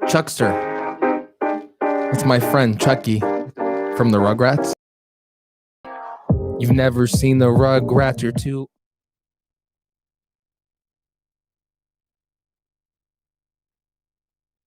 Chuckster. It's my friend Chucky from the Rugrats. You've never seen the Rugrats, you're too...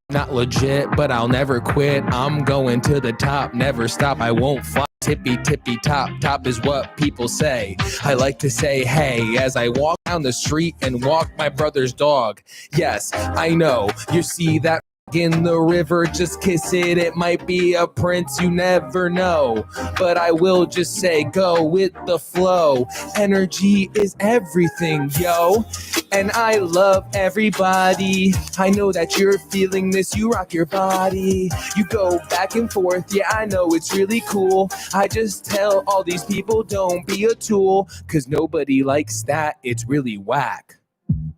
Not legit, but I'll never quit. I'm going to the top, never stop. I won't fly. Tippy, tippy, top. Top is what people say. I like to say, hey, as I walk down the street and walk my brother's dog. Yes, I know. You see that in the river, just kiss it. It might be a prince, you never know. But I will just say, go with the flow. Energy is everything, yo. And I love everybody. I know that you're feeling this. You rock your body. You go back and forth. Yeah, I know it's really cool. I just tell all these people, don't be a tool. Cause nobody likes that. It's really whack.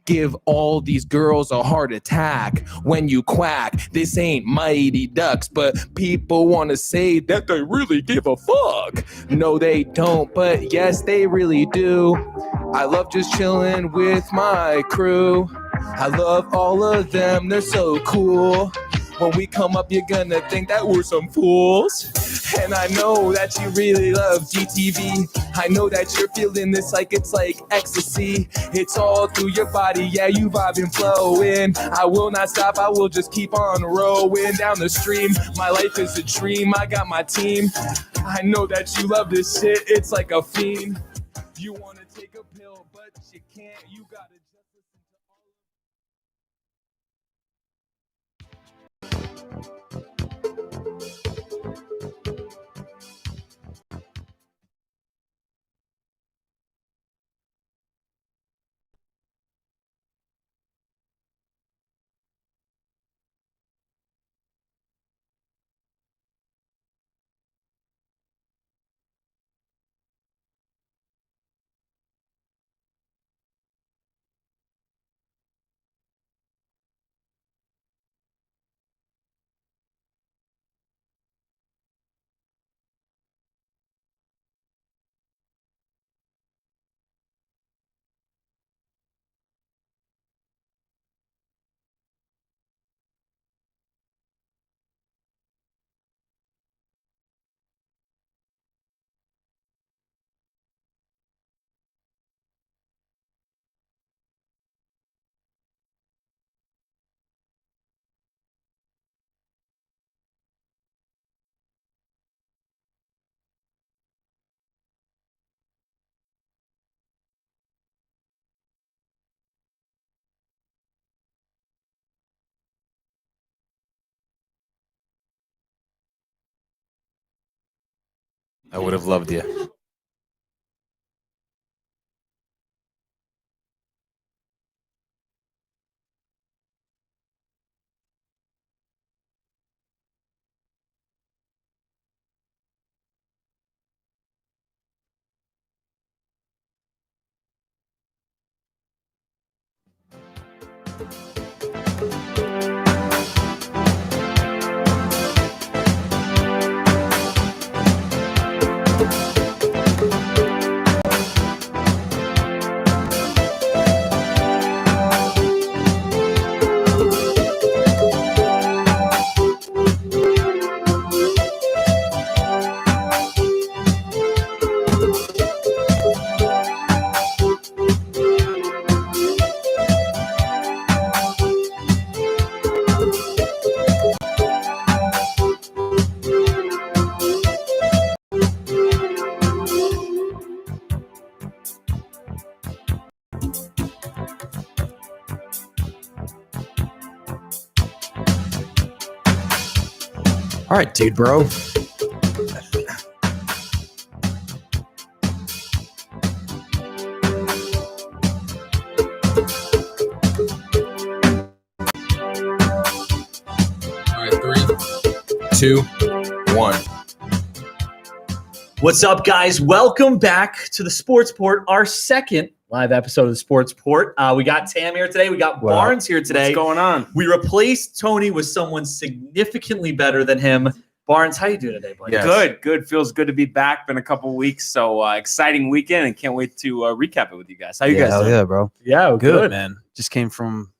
Give all these girls a heart attack when you quack. This ain't Mighty Ducks, but people want to say that they really give a fuck. No, they don't, but yes, they really do. I love just chilling with my crew. I love all of them, they're so cool. When we come up, you're gonna think that we're some fools. And I know that you really love GTV. I know that you're feeling this like it's like ecstasy. It's all through your body, yeah, you vibing, flowing. I will not stop, I will just keep on rolling down the stream. My life is a dream, I got my team. I know that you love this shit, it's like a fiend. You wanna take a pill, but you can't, you gotta just listen to all of I would have loved you. All right, dude, bro. All right, 3, 2, 1. What's up, guys? Welcome back to the Sports Port, our second live episode of the Sports Port. We got Tam here today. We got Barnes here today. What's going on? We replaced Tony with someone significantly better than him. Barnes, how you doing today, buddy? Yes. Good. Feels good to be back. Been a couple weeks, so exciting weekend, and can't wait to recap it with you guys. How you guys doing? Yeah, bro. Yeah, Good, man. Just came from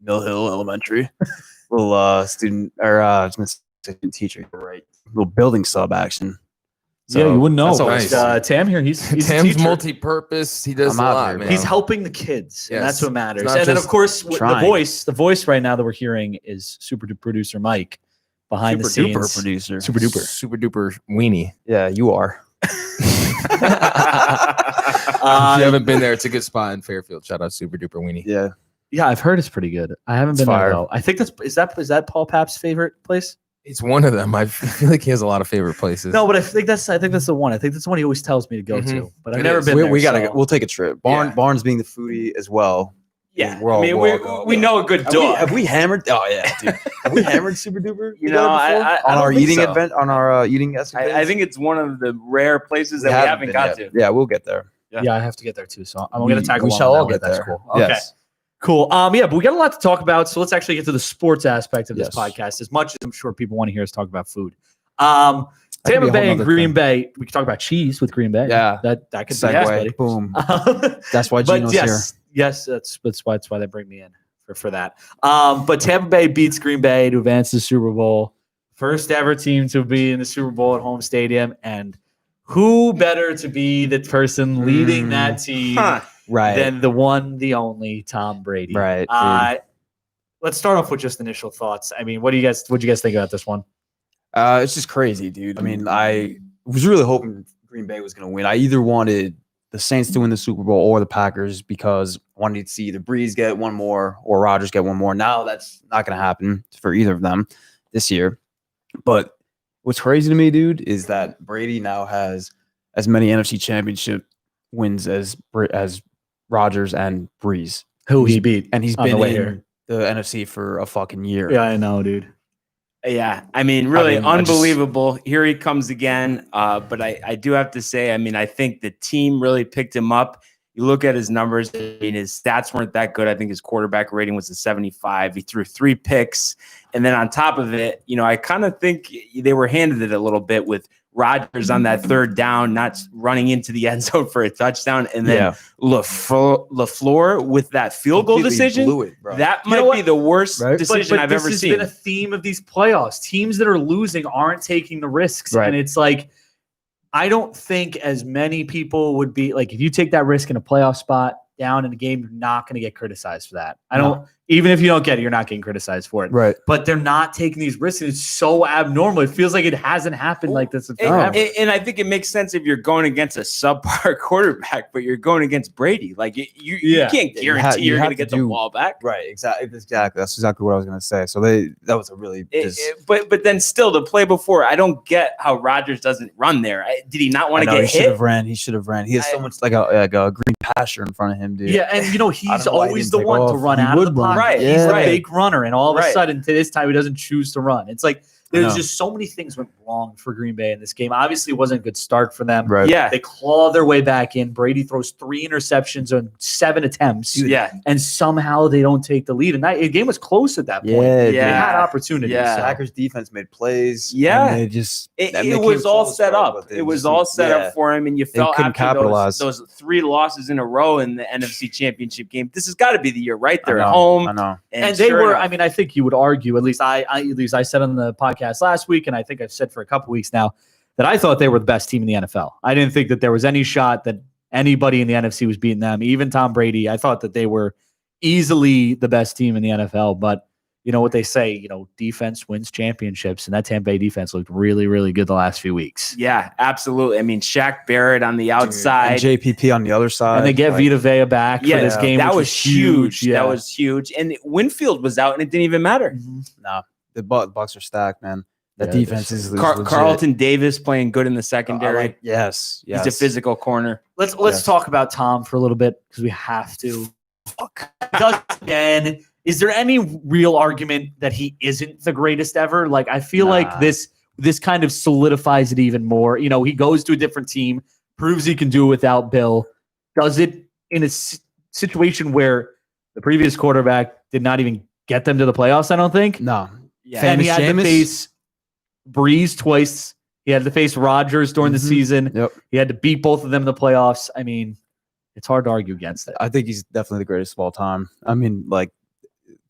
Mill Hill Elementary. Little student teacher, right? Little building sub action. So yeah, you wouldn't know. that's always But, Tam here, he's a Tim's teacher. multi-purpose. He does I'm a out lot, there, man. bro. He's helping the kids, and Yes. that's what matters. It's not And then, of just course, the trying. voice right now that we're hearing is super duper producer Mike behind the Super scenes. duper producer. Super duper. super duper weenie. Yeah, you are. If you haven't been there, it's a good spot in Fairfield. Shout out super duper weenie. Yeah. Yeah, I've heard it's pretty good. I haven't been fire. there though. I think is that Paul Papp's favorite place? It's one of them. I feel like he has a lot of favorite places. No, but I think that's the one. I think that's the one he always tells me to go to. But I've It never is. been there. We gotta so- we'll take a trip. Yeah. Barnes being the foodie as well. Yeah, We're all- I mean, we're all going. we know a good dog. Have we hammered? Oh yeah, dude. Have we hammered Super Duper? You know, I on don't our think eating so. event, on our eating escapades? I think it's one of the rare places that we haven't been got yet. to. Yeah, we'll get there. Yeah, I have to get there too. So I'm gonna tackle. We along shall with all that get one. That's there. cool. Okay. Yes. Cool. Yeah, but we got a lot to talk about. So let's actually get to the sports aspect of this Yes. podcast. As much as I'm sure people want to hear us talk about food. That could be Tampa a whole Bay and nother Green thing. Bay. We can talk about cheese with Green Bay. Yeah. that could be Segue. nice, buddy. Boom. That's why But Gino's here. yes, that's why they bring me in for that. But Tampa Bay beats Green Bay to advance to the Super Bowl. First ever team to be in the Super Bowl at home stadium, and who better to be the person leading that team Right. than the one, the only Tom Brady? Right, Let's start off with just initial thoughts. I mean, what do you guys think about this one? It's just crazy, dude. I mean, I was really hoping Green Bay was going to win. I either wanted the Saints to win the Super Bowl or the Packers because I wanted to see either Breeze get one more or Rodgers get one more. Now that's not going to happen for either of them this year. But what's crazy to me, dude, is that Brady now has as many NFC Championship wins as Rodgers and Breeze, Who he beat? and he's On the been way in here. the NFC for a fucking year. Yeah, I know, dude. Yeah, I mean, really I just- unbelievable. Here he comes again. But I do have to say, I mean, I think the team really picked him up. You look at his numbers, I mean, his stats weren't that good. I think his quarterback rating was a 75. He threw 3 picks. And then on top of it, you know, I kind of think they were handed it a little bit with Rodgers on that third down, not running into the end zone for a touchdown. And then LaFleur with that field goal Completely decision. blew it, bro. That You know might what? be the worst Right. decision I've ever This seen. has been a theme of these playoffs. Teams that are losing aren't taking the risks. Right. And it's like, I don't think as many people would be like, if you take that risk in a playoff spot down in a game, you're not going to get criticized for that. Even if you don't get it, you're not getting criticized for it. Right. But they're not taking these risks. And it's so abnormal. It feels like it hasn't happened like this in forever. And I think it makes sense if you're going against a subpar quarterback, but you're going against Brady. Like you can't guarantee you're going to get the ball back. Right, exactly. That's exactly what I was going to say. So that was a really But then still the play before, I don't get how Rodgers doesn't run there. Did he not want to get He should hit? have ran. He should have ran. He has so much like a green pasture in front of him, dude. Yeah, and I he's don't know why he always didn't the take one to off. run He out of the would run. pocket. Right, He's yeah. the right. big runner, and all of a Right. sudden, to this time, he doesn't choose to run. It's like there's know. just so many things went wrong for Green Bay in this game. Obviously, it wasn't a good start for them. Right. Yeah. They claw their way back in. Brady throws 3 interceptions on 7 attempts, Yeah. and somehow they don't take the lead. And the game was close at that point. Yeah, They yeah. had opportunities. Yeah. Packers defense made plays. Yeah. and they just It they came was all close, set bro, up. but they It was just- all set yeah. up for him, and you felt couldn't after capitalize. those 3 losses in a row in the NFC Championship game. This has got to be the year, right? They're I at know, home, I know. And they sure were. enough- I mean, I think you would argue. At least I said on the podcast last week, and I think I've said for a couple weeks now that I thought they were the best team in the NFL. I didn't think that there was any shot that anybody in the NFC was beating them, even Tom Brady. I thought that they were easily the best team in the NFL. But you know what they say, defense wins championships, and that Tampa Bay defense looked really, really good the last few weeks. Yeah, absolutely. I mean, Shaq Barrett on the outside. And JPP on the other side. And they get Vita Vea back for this game. that which was huge. Yeah. That was huge. And Winfield was out, and it didn't even matter. No, the Bucks are stacked, man. The Yeah, defense is legit. Carlton Davis playing good in the secondary. Yes. He's a physical corner. Let's Yes. talk about Tom for a little bit because we have to. Because again, is there any real argument that he isn't the greatest ever? Like I feel like Nah. this kind of solidifies it even more. He goes to a different team, proves he can do it without Bill, does it in a situation where the previous quarterback did not even get them to the playoffs. I don't think. No. Yeah. And he Famous had to Jameis? face Breeze twice. He had to face Rodgers during the season. Yep. He had to beat both of them in the playoffs. I mean, it's hard to argue against it. I think he's definitely the greatest of all time. I mean, like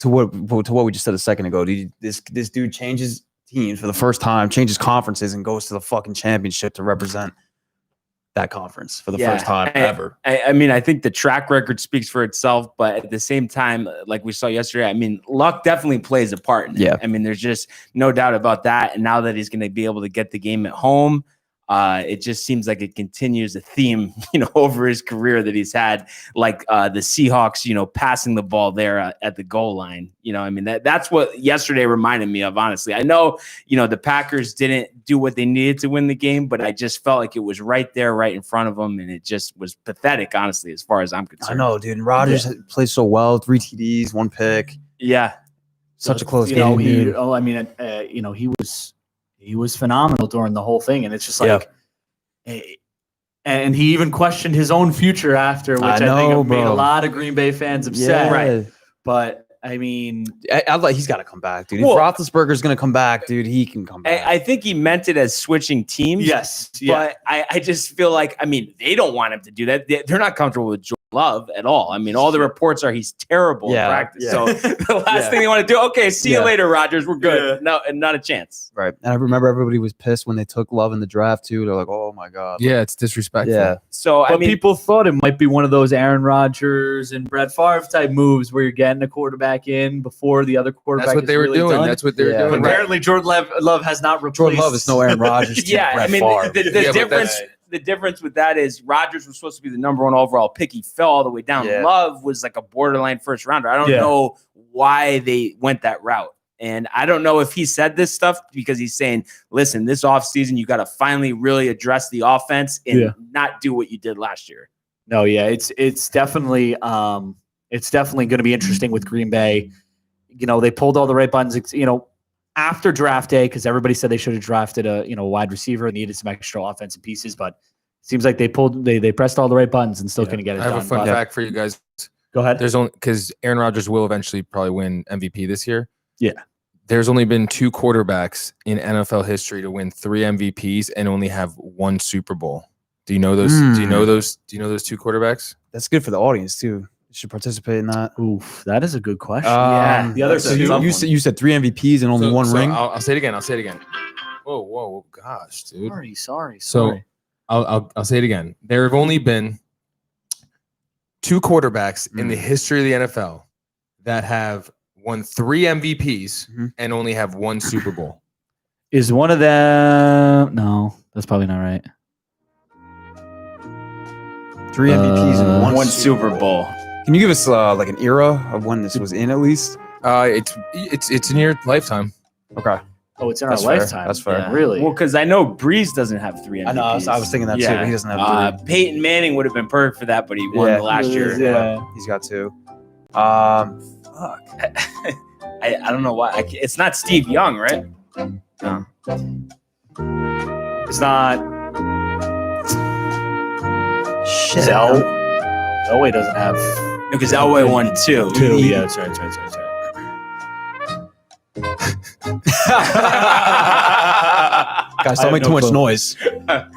to what we just said a second ago. This dude changes teams for the first time, changes conferences, and goes to the fucking championship to represent that conference for the first time ever. I mean, I think the track record speaks for itself, but at the same time, like we saw yesterday, I mean, luck definitely plays a part in it. Yeah. I mean, there's just no doubt about that. And now that he's going to be able to get the game at home, it just seems like it continues a theme, over his career that he's had, like the Seahawks, passing the ball there at the goal line. I mean, that's what yesterday reminded me of, honestly. I know, the Packers didn't do what they needed to win the game, but I just felt like it was right there, right in front of them. And it just was pathetic, honestly, as far as I'm concerned. I know, dude. And Rodgers plays so well, 3 TDs, 1 pick. Yeah. Such a close game. He was phenomenal during the whole thing. And it's just like, and he even questioned his own future after, which I think made a lot of Green Bay fans upset. Yeah. Right. But I mean, he's got to come back, dude. If Roethlisberger's going to come back, dude, he can come back. I think he meant it as switching teams. Yes. But I just feel like, I mean, they don't want him to do that. They're not comfortable with Jordan Love at all. I mean, all the reports are he's terrible in practice. So the last thing they want to do, okay, see you later, Rodgers. We're good. No, and not a chance. Right. And I remember everybody was pissed when they took Love in the draft, too. They're like, oh, my God. Yeah, it's disrespectful. Yeah. So, but people thought it might be one of those Aaron Rodgers and Brett Favre type moves where you're getting a quarterback in before the other quarterback. That's what they were doing. Done. That's what they were doing. Apparently, Jordan Love has not replaced. Jordan Love is no Aaron Rodgers. I mean, the difference with that is Rodgers was supposed to be the number 1 overall pick. He fell all the way down. Yeah. Love was like a borderline first rounder. I don't know why they went that route. And I don't know if he said this stuff because he's saying, listen, this offseason, you got to finally really address the offense and not do what you did last year. No, it's definitely going to be interesting with Green Bay. They pulled all the right buttons, after draft day, because everybody said they should have drafted a wide receiver and needed some extra offensive pieces, but it seems like they pressed all the right buttons and still couldn't get it done. I have a fun fact for you guys. Go ahead. There's only because Aaron Rodgers will eventually probably win MVP this year. Yeah. There's only been 2 quarterbacks in NFL history to win 3 MVPs and only have 1 Super Bowl. Do you know those? Do you know those 2 quarterbacks? That's good for the audience, too. You should participate in that. Oof, that is a good question. The other you said 3 MVPs and only 1 ring. I'll say it again. Whoa, gosh, dude. Sorry. So I'll say it again. There have only been 2 quarterbacks in the history of the NFL that have won 3 MVPs and only have 1 Super Bowl. Is one of them? No, that's probably not right. 3 MVPs and 1 Super Bowl. Can you give us like an era of when this was in at least? It's in your lifetime. Okay. Oh, it's in our lifetime. That's fair. Yeah. Really? Well, because I know Breeze doesn't have 3 MVPs. I know. I was thinking that too. But he doesn't have 3. Peyton Manning would have been perfect for that, but he won the last year. Yeah. He's got 2. Fuck. I don't know why. It's not Steve Young, right? No. It's not. Shit. Elway doesn't have. No, because Elway won 2. 2. Yeah, that's right. Guys, don't make too much noise.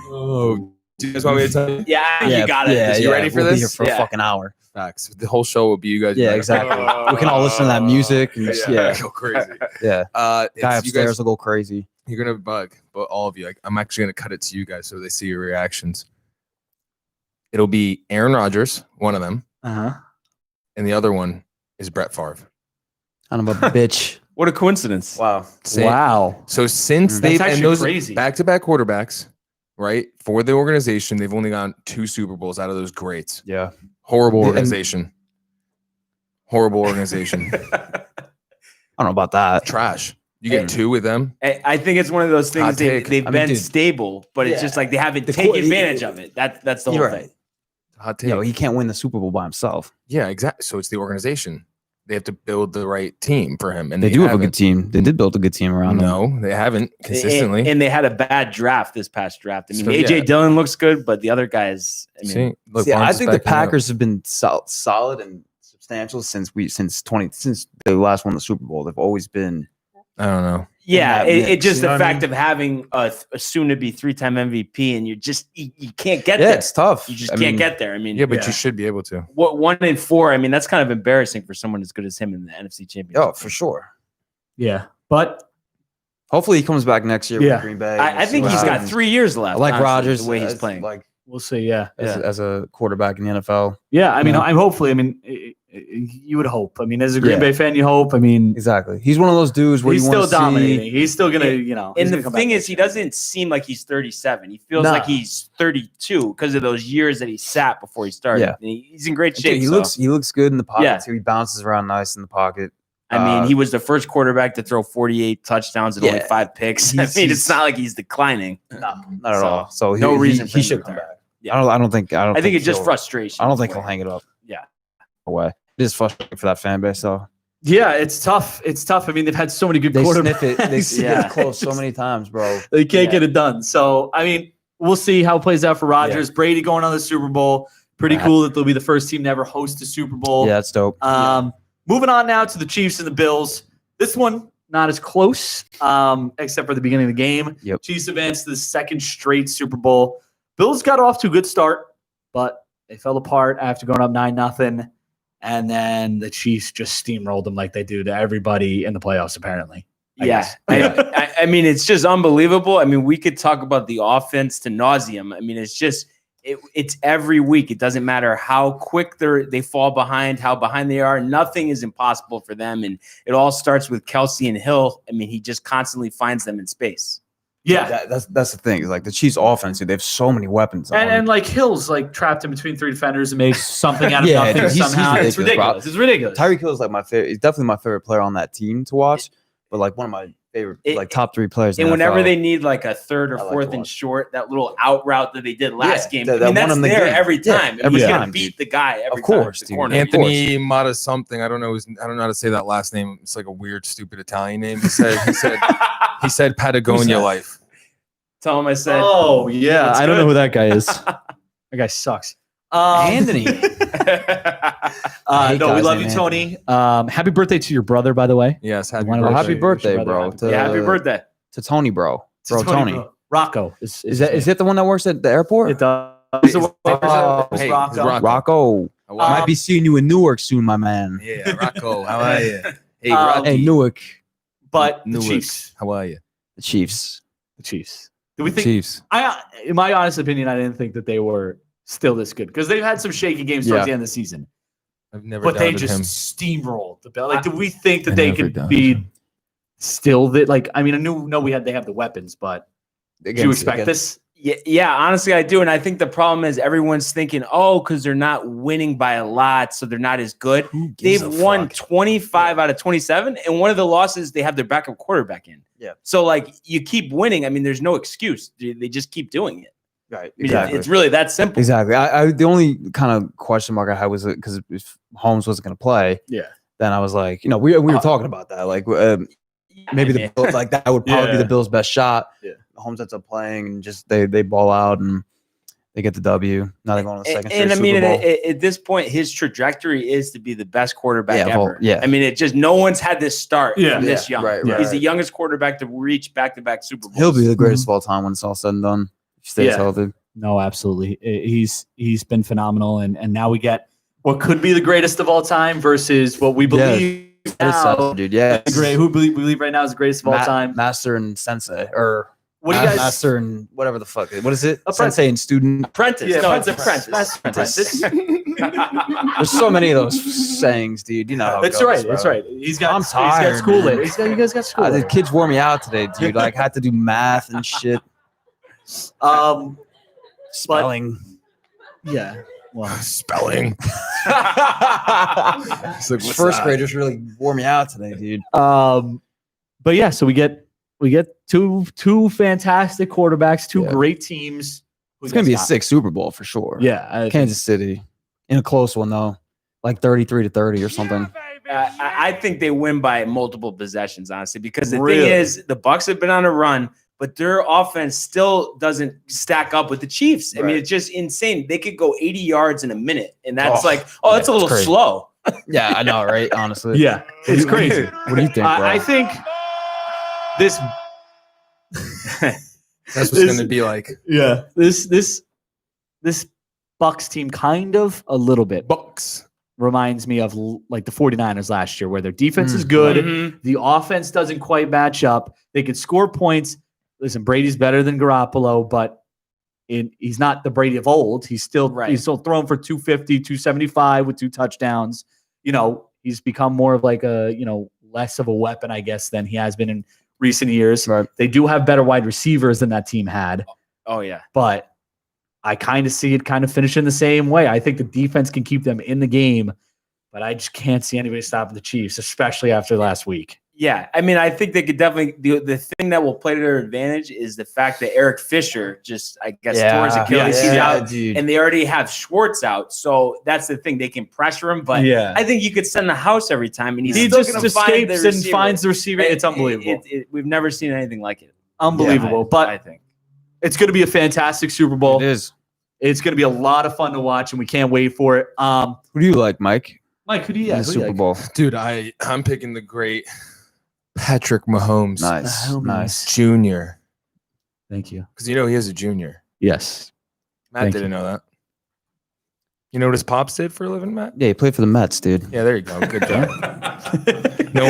Oh, do you guys want me to tell you? Yeah, you got it. Yeah, You ready for we'll this? Be here for a fucking hour. Facts. The whole show will be you guys. Yeah, exactly. We can all listen to that music. And Go crazy. Yeah. Guy Guy upstairs will go crazy. You're gonna bug, but all of you. I'm actually gonna cut it to you guys so they see your reactions. It'll be Aaron Rodgers, one of them, and the other one is Brett Favre. I'm a bitch. What a coincidence. Wow. Wow. So since That's they've and actually those crazy. back-to-back quarterbacks, right, for the organization, they've only gotten 2 Super Bowls out of those greats. Yeah. Horrible organization. Horrible organization. I don't know about that. Trash. You get 2 with them. I think it's one of those things Hot take. they've been stable, but it's just like they haven't taken advantage of it. That's the whole thing. Hot take. Yo, he can't win the Super Bowl by himself. Yeah, exactly. So it's the organization. They have to build the right team for him, and They do have a haven't. good team. They did build a good team around him. No, they haven't consistently. And they had a bad draft this past draft. I mean, So, AJ Dillon looks good, but the other guys, I mean, look, See, I Barnes is think the backing up. Packers have been solid and substantial since they last won the Super Bowl. They've always been I don't know. Yeah, in that it mix, just you the know what I fact mean? of having a soon-to-be 3-time MVP, and you can't get Yeah, there. it's tough. You just I can't mean, get there. I mean, Yeah, but you should be able to. what 1-4? I mean, that's kind of embarrassing for someone as good as him in the NFC Championship. Oh, for sure. Yeah, but Hopefully he comes back next year Yeah. with Green Bay. I think he's got 3 years left. I like honestly, Rodgers the way he's as, playing. like we'll see. Yeah, as a quarterback in the NFL. yeah. I mean, Yeah. I'm hopefully. I mean, you would hope. I mean, as a Green Yeah. Bay fan, you hope. I mean, Exactly. He's one of those dudes where he's you still want to dominating. see. He's still gonna, And- he's And gonna the come thing back is, he doesn't seem like he's 37. He feels Nah. like he's 32 because of those years that he sat before he started. Yeah. And he's in great Dude, shape. he so. looks good in the pocket Yeah. too. He bounces around nice in the pocket. I mean, he was the first quarterback to throw 48 touchdowns and only Yeah. 5 picks. I He's- mean, he's- it's not like he's declining. No, not at So, all. So no reason for he him should to come retire. back. Yeah. I don't think I think it's just he'll- frustration. I don't think he'll hang it up. Yeah. Away. It is frustrating for that fan base though. Yeah, it's tough. It's tough. I mean, they've had so many good They quarterbacks. sniff it. They Yeah. get close so many times, bro. They can't Yeah. get it done. So, I mean, we'll see how it plays out for Rodgers. Brady going on the Super Bowl. Pretty Right. cool that they'll be the first team to ever host a Super Bowl. Yeah, that's dope. Moving on now to the Chiefs and the Bills. This one, not as close, except for the beginning of the game. Yep. Chiefs advanced to the second straight Super Bowl. Bills got off to a good start, but they fell apart after going up 9-0. And then the Chiefs just steamrolled them like they do to everybody in the playoffs, apparently. I Yeah. guess. I mean, it's just unbelievable. I mean, we could talk about the offense to nauseum. I mean, it's just it's every week. It doesn't matter how quick they fall behind, how behind they are. Nothing is impossible for them. And it all starts with Kelsey and Hill. I mean, he just constantly finds them in space. Yeah. That's the thing. Like the Chiefs' offense, dude, they have so many weapons. And like Hill's like trapped in between 3 defenders and makes something out of Yeah, nothing dude, he's somehow. It's ridiculous, ridiculous. It's ridiculous. Tyreek Hill is like my favorite. He's definitely my favorite player on that team to watch. But like one of my favorite, like top 3 players. And in the whenever NFL. they need like a third or I like fourth to and watch. short, that little out route that they did last game, that I mean, won that's them the there game. every Yeah, time. every He's gonna time, beat dude. the guy every Of course, time. dude. Corner. Anthony Mata something. I don't know how to say that last name. It's like a weird, stupid Italian name. He said Patagonia life. Tell him I said. Oh, yeah. That's I don't good. know who that guy is. That guy sucks. Anthony. No, we guys love named you, Tony. Happy birthday to your brother, by the way. Yes, Well, Well, happy birthday, bro. Yeah, happy birthday. To Tony, bro. Bro, Tony. Rocco. Is that the one that works at the airport? It does. Hey, Rocco. Rocco. How are Might be seeing you in Newark soon, my man. you? Yeah, Rocco. How are you? Hey, Um, Rocky. Hey, Newark. But the Newark. Chiefs. How are you? The Chiefs. The Chiefs. Do we think? Chiefs. In my honest opinion, I didn't think that they were still this good because they've had some shaky games towards Yeah. the end of the season. I've never But they doubted just him. steamrolled the bell. Like, do we think that I they never could doubted be him. still that? Like, I mean, I know they have the weapons, but did you expect this? Yeah, honestly, I do. And I think the problem is everyone's thinking, because they're not winning by a lot, so they're not as good. gives They've a won fuck? 25 out of 27, and one of the losses, they have their backup quarterback in. Yeah. So, like, you keep winning. I mean, there's no excuse. They just keep doing it. Right. I mean, it's really that simple. Exactly. I the only kind of question mark I had was because if Holmes wasn't going to play, Yeah. then I was like, we were talking about that. Like maybe the Bills, like that would probably be Yeah. the Bills' best shot. Yeah. Holmes ends up playing and just they ball out and they get the W. Now they're going to the second And I straight mean, Super Bowl. at this point, his trajectory is to be the best quarterback Yeah, well, ever. yeah. I mean, it just no one's had this start Yeah. from this young. Right, right, He's the right. youngest quarterback to reach back-to-back Super Bowls. He'll be the greatest of all time when it's all said and done. If he stays Yeah. healthy. No, absolutely. He's been phenomenal, and now we get what could be the greatest of all time versus what we believe now. Dude, yeah. Great. Who we believe right now is the greatest of all time. Master and sensei, or What do you guys? master and whatever the fuck. What is it? Apprentice. Sensei and student. Apprentice. Yeah, No, it's apprentice. apprentice. Apprentice. There's so many of those sayings, dude. You know how it That's goes, right. bro. That's right. He's got. I'm He's tired, got school man. later. You guys got school. The later. kids wore me out today, dude. Like had to do math and shit. Spelling. Yeah. Well, Spelling. It's like, what's First that? graders really wore me out today, dude. but yeah. So we get two fantastic quarterbacks, two Yeah. great teams. Who It's gonna you be a guys got? 6 Super Bowl for sure. Yeah. Kansas City in a close one though, like 33-30 or something. I think they win by multiple possessions, honestly, because the Really? thing is, the Bucs have been on a run, but their offense still doesn't stack up with the Chiefs. I mean, Right. it's just insane. They could go 80 yards in a minute, and that's Oh, that's yeah, a it's little crazy. slow. Yeah, I know, right? Honestly. Yeah. It's crazy. What do you think, bro? I think this That's what's going to be like. Yeah. This Bucks team kind of a little bit Bucks. reminds me of like the 49ers last year, where their defense is good. Mhm. The offense doesn't quite match up. They could score points. Listen, Brady's better than Garoppolo, but he's not the Brady of old. He's still thrown for 250, 275 with 2 touchdowns. You know, he's become more of like a, less of a weapon, I guess, than he has been in recent years. Right. They do have better wide receivers than that team had. Oh, yeah. But I kind of see it kind of finishing the same way. I think the defense can keep them in the game, but I just can't see anybody stopping the Chiefs, especially after last week. Yeah, I mean, I think they could definitely. The thing that will play to their advantage is the fact that Eric Fisher just, I guess, tore his Achilles. He's out, dude. and they already have Schwartz out. So that's the thing; they can pressure him. But I think you could send the house every time, and he still just gonna find the escapes and receiver. finds the receiver. It's unbelievable. We've never seen anything like it. Unbelievable. But I think it's going to be a fantastic Super Bowl. It is. It's going to be a lot of fun to watch, and we can't wait for it. Who do you like, Mike? Mike, who do you In like? the Super Bowl. Dude, I'm picking the great Patrick Mahomes Nice. Jr. Thank you. Because he has a junior. Yes. Matt Thank didn't know that. You know what his pops did for a living, Matt? Yeah, he played for the Mets, dude. Yeah, there you go. Good job. No,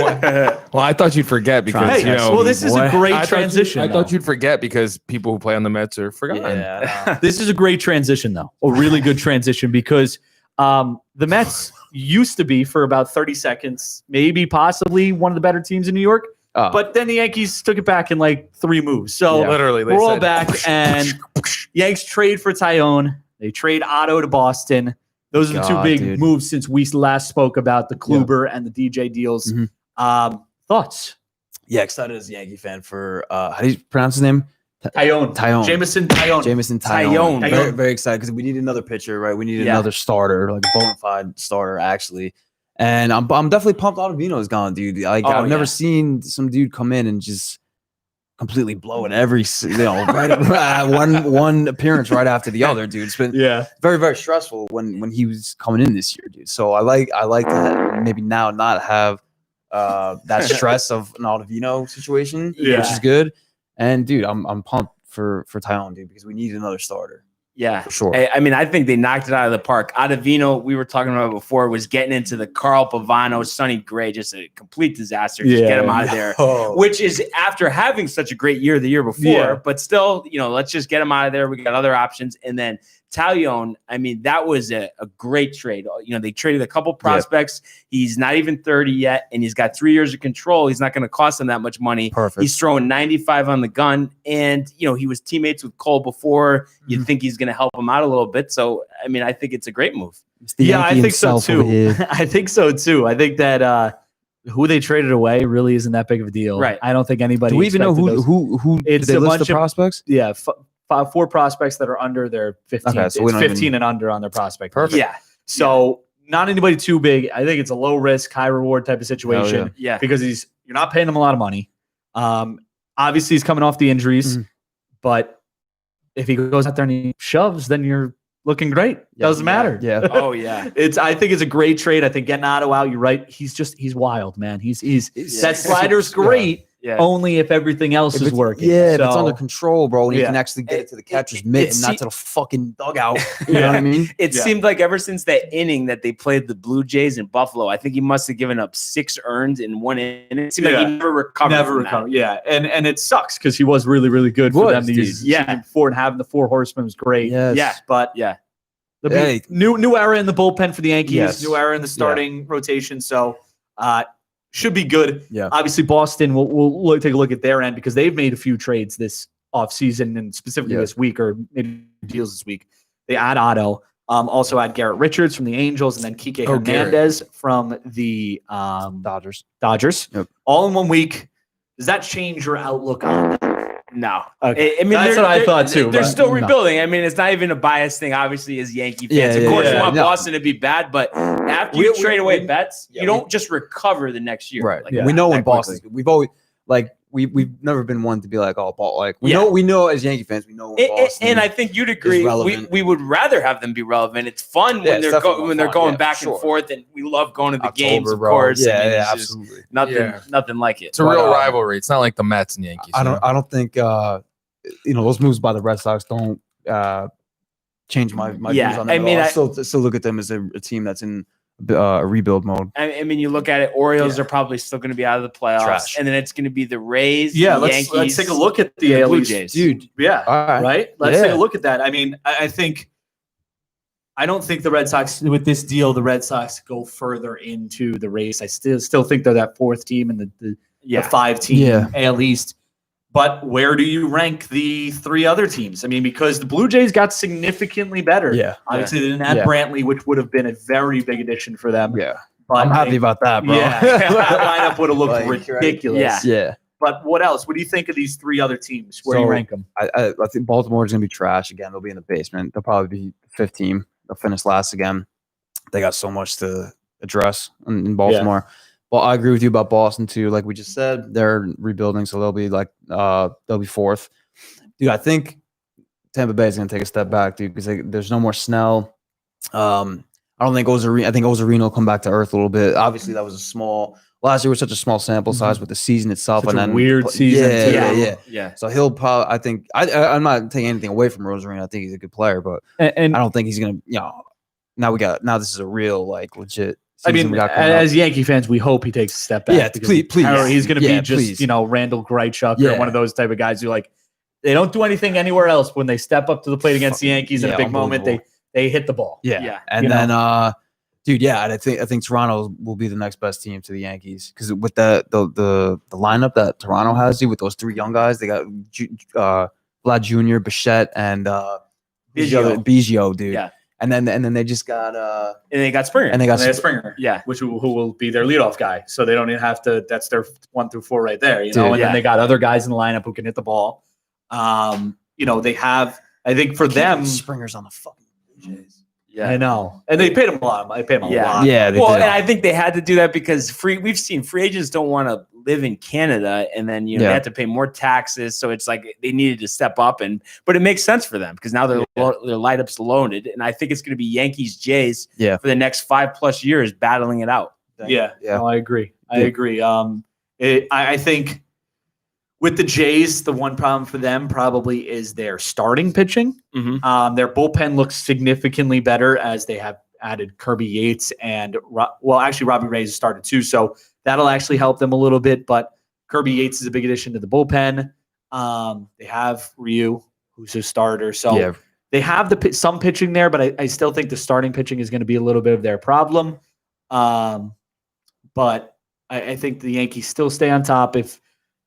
well, I thought you'd forget because well, this is a great transition. I thought you'd forget because people who play on the Mets are forgotten. Yeah. This is a great transition, though. A really good transition because the Mets used to be, for about 30 seconds, maybe possibly one of the better teams in New York. But then the Yankees took it back in like 3 moves. So literally, we're all back, and Yanks trade for Tyone. They trade Otto to Boston. Those are the 2 big moves since we last spoke about the Kluber and the DJ deals. Thoughts? Yeah, excited as a Yankee fan for how do you pronounce his name? Tyone. Jameson Tyone. Tyone. Very, very excited because we need another pitcher, right? We need another starter, like a bona fide starter, actually. And I'm definitely pumped. Ottavino's gone, dude. Like I've never seen some dude come in and just completely blow it every one appearance right after the other, dude. It's been very, very stressful when he was coming in this year, dude. So I like to maybe now not have that stress of an Ottavino situation, which is good. And dude, I'm pumped for Tyone, dude, because we need another starter. Yeah, for sure. I mean, I think they knocked it out of the park. Ottavino, we were talking about before, was getting into the Carl Pavano, Sonny Gray, just a complete disaster. Just get him out of there, which is after having such a great year the year before. But still, let's just get him out of there. We got other options. And then Tyone, I mean, that was a great trade. They traded a couple prospects. He's not even 30 yet, and he's got 3 years of control. He's not going to cost them that much money. Perfect. He's throwing 95 on the gun, and he was teammates with Cole before. You'd think he's going to help him out a little bit. So, I mean, I think it's a great move. I think so too. I think so too. I think that who they traded away really isn't that big of a deal. Right. I don't think anybody. Do we even know who it's did they a list bunch the prospects? Yeah. 4 prospects that are under their 15. Okay, so it's 15 and under on their prospect. Perfect. Yeah. So not anybody too big. I think it's a low risk, high reward type of situation. Yeah. Because you're not paying him a lot of money. Obviously he's coming off the injuries, but if he goes out there and he shoves, then you're looking great. Doesn't matter. Yeah. Oh yeah. I think it's a great trade. I think getting Otto out, you're right. He's wild, man. He's that slider's great. Yeah. Only if everything else is working. Yeah, if it's under control, bro, and you can actually get it to the catcher's mitt and not it to the fucking dugout. You know what I mean? It seemed like ever since that inning that they played the Blue Jays in Buffalo, I think he must have given up 6 earned in 1 inning. It seemed like he never recovered. Yeah, and it sucks because he was really, really good for them to use. Before, and having the 4 horsemen was great. But the new era in the bullpen for the Yankees. New era in the starting rotation. So. Should be good. Yeah. Obviously, Boston, we'll take a look at their end because they've made a few trades this offseason and specifically this week, or maybe deals this week. They add Otto. Also add Garrett Richards from the Angels, and then Kike Hernandez from the Dodgers. Yep. All in 1 week. Does that change your outlook on it? No. Okay. I mean, that's what I thought too. They're still rebuilding. I mean, it's not even a biased thing, obviously, as Yankee fans. Of course, you want Boston to be bad, but after you trade away Betts, you don't just recover the next year. Right. We know in Boston, we've always, like, we've never been one to be like, oh, like we know as Yankee fans, we know when Boston and I think you'd agree. We would rather have them be relevant. It's fun when they're going back and forth, and we love going to the games, of course. Yeah, absolutely. Nothing like it. It's a real rivalry. It's not like the Mets and Yankees. I don't think those moves by the Red Sox don't change my views on them. I still look at them as a team that's in a rebuild mode. I mean, you look at it. Orioles are probably still going to be out of the playoffs, and then it's going to be the Rays. Yeah, Yankees, let's take a look at the Blue Jays, dude. Yeah, right. Let's take a look at that. I mean, I don't think the Red Sox with this deal, the Red Sox go further into the race. I still think they're that fourth team in the 5-team AL East. But where do you rank the three other teams? I mean, because the Blue Jays got significantly better. Yeah. Obviously, they didn't add Brantley, which would have been a very big addition for them. Yeah. But I'm happy about that, bro. Yeah. That lineup would have looked ridiculous. Yeah. But what else? What do you think of these three other teams? Where do you rank them? I think Baltimore is going to be trash again. They'll be in the basement. They'll probably be the fifth team. They'll finish last again. They got so much to address in Baltimore. Yeah. Well, I agree with you about Boston too. Like we just said, they're rebuilding, so they'll be fourth. Dude, I think Tampa Bay is going to take a step back, dude, because there's no more Snell. I don't think Ozarino. I think Ozarino will come back to earth a little bit. Obviously, that was last year was such a small sample size with the season itself, and then weird season. Yeah. So he'll probably. I think I'm not taking anything away from Ozarino. I think he's a good player, but and I don't think he's going to. Now this is a real legit. I mean, as Yankee fans, we hope he takes a step back. Yeah, please. He's going to be just, Randall Grichuk or one of those type of guys who they don't do anything anywhere else. When they step up to the plate against the Yankees in a big moment, they hit the ball. Yeah. And then, dude, and I think Toronto will be the next best team to the Yankees because with the lineup that Toronto has, dude, with those three young guys, they got Vlad Jr., Bichette, and Biggio, dude. Yeah. And then they just got and they got Springer. And they got Springer. Yeah. Who will be their leadoff guy. So they don't even have to, that's their 1 through 4 right there, then they got other guys in the lineup who can hit the ball. They have, I think for them, Springer's on the fucking Blue Jays. Yeah, I know, and they paid him a lot. I paid him a lot. Yeah, and I think they had to do that because we've seen free agents don't want to live in Canada, and then they have to pay more taxes. So it's like they needed to step up, but it makes sense for them because now their lineup's loaded, and I think it's going to be Yankees Jays for the next 5+ years battling it out. Yeah. No, I agree. I agree. I think. With the Jays, the one problem for them probably is their starting pitching. Mm-hmm. Their bullpen looks significantly better as they have added Kirby Yates and Robbie Ray started too, so that'll actually help them a little bit. But Kirby Yates is a big addition to the bullpen. They have Ryu, who's a starter, so they have some pitching there, but I still think the starting pitching is going to be a little bit of their problem. But I think the Yankees still stay on top if.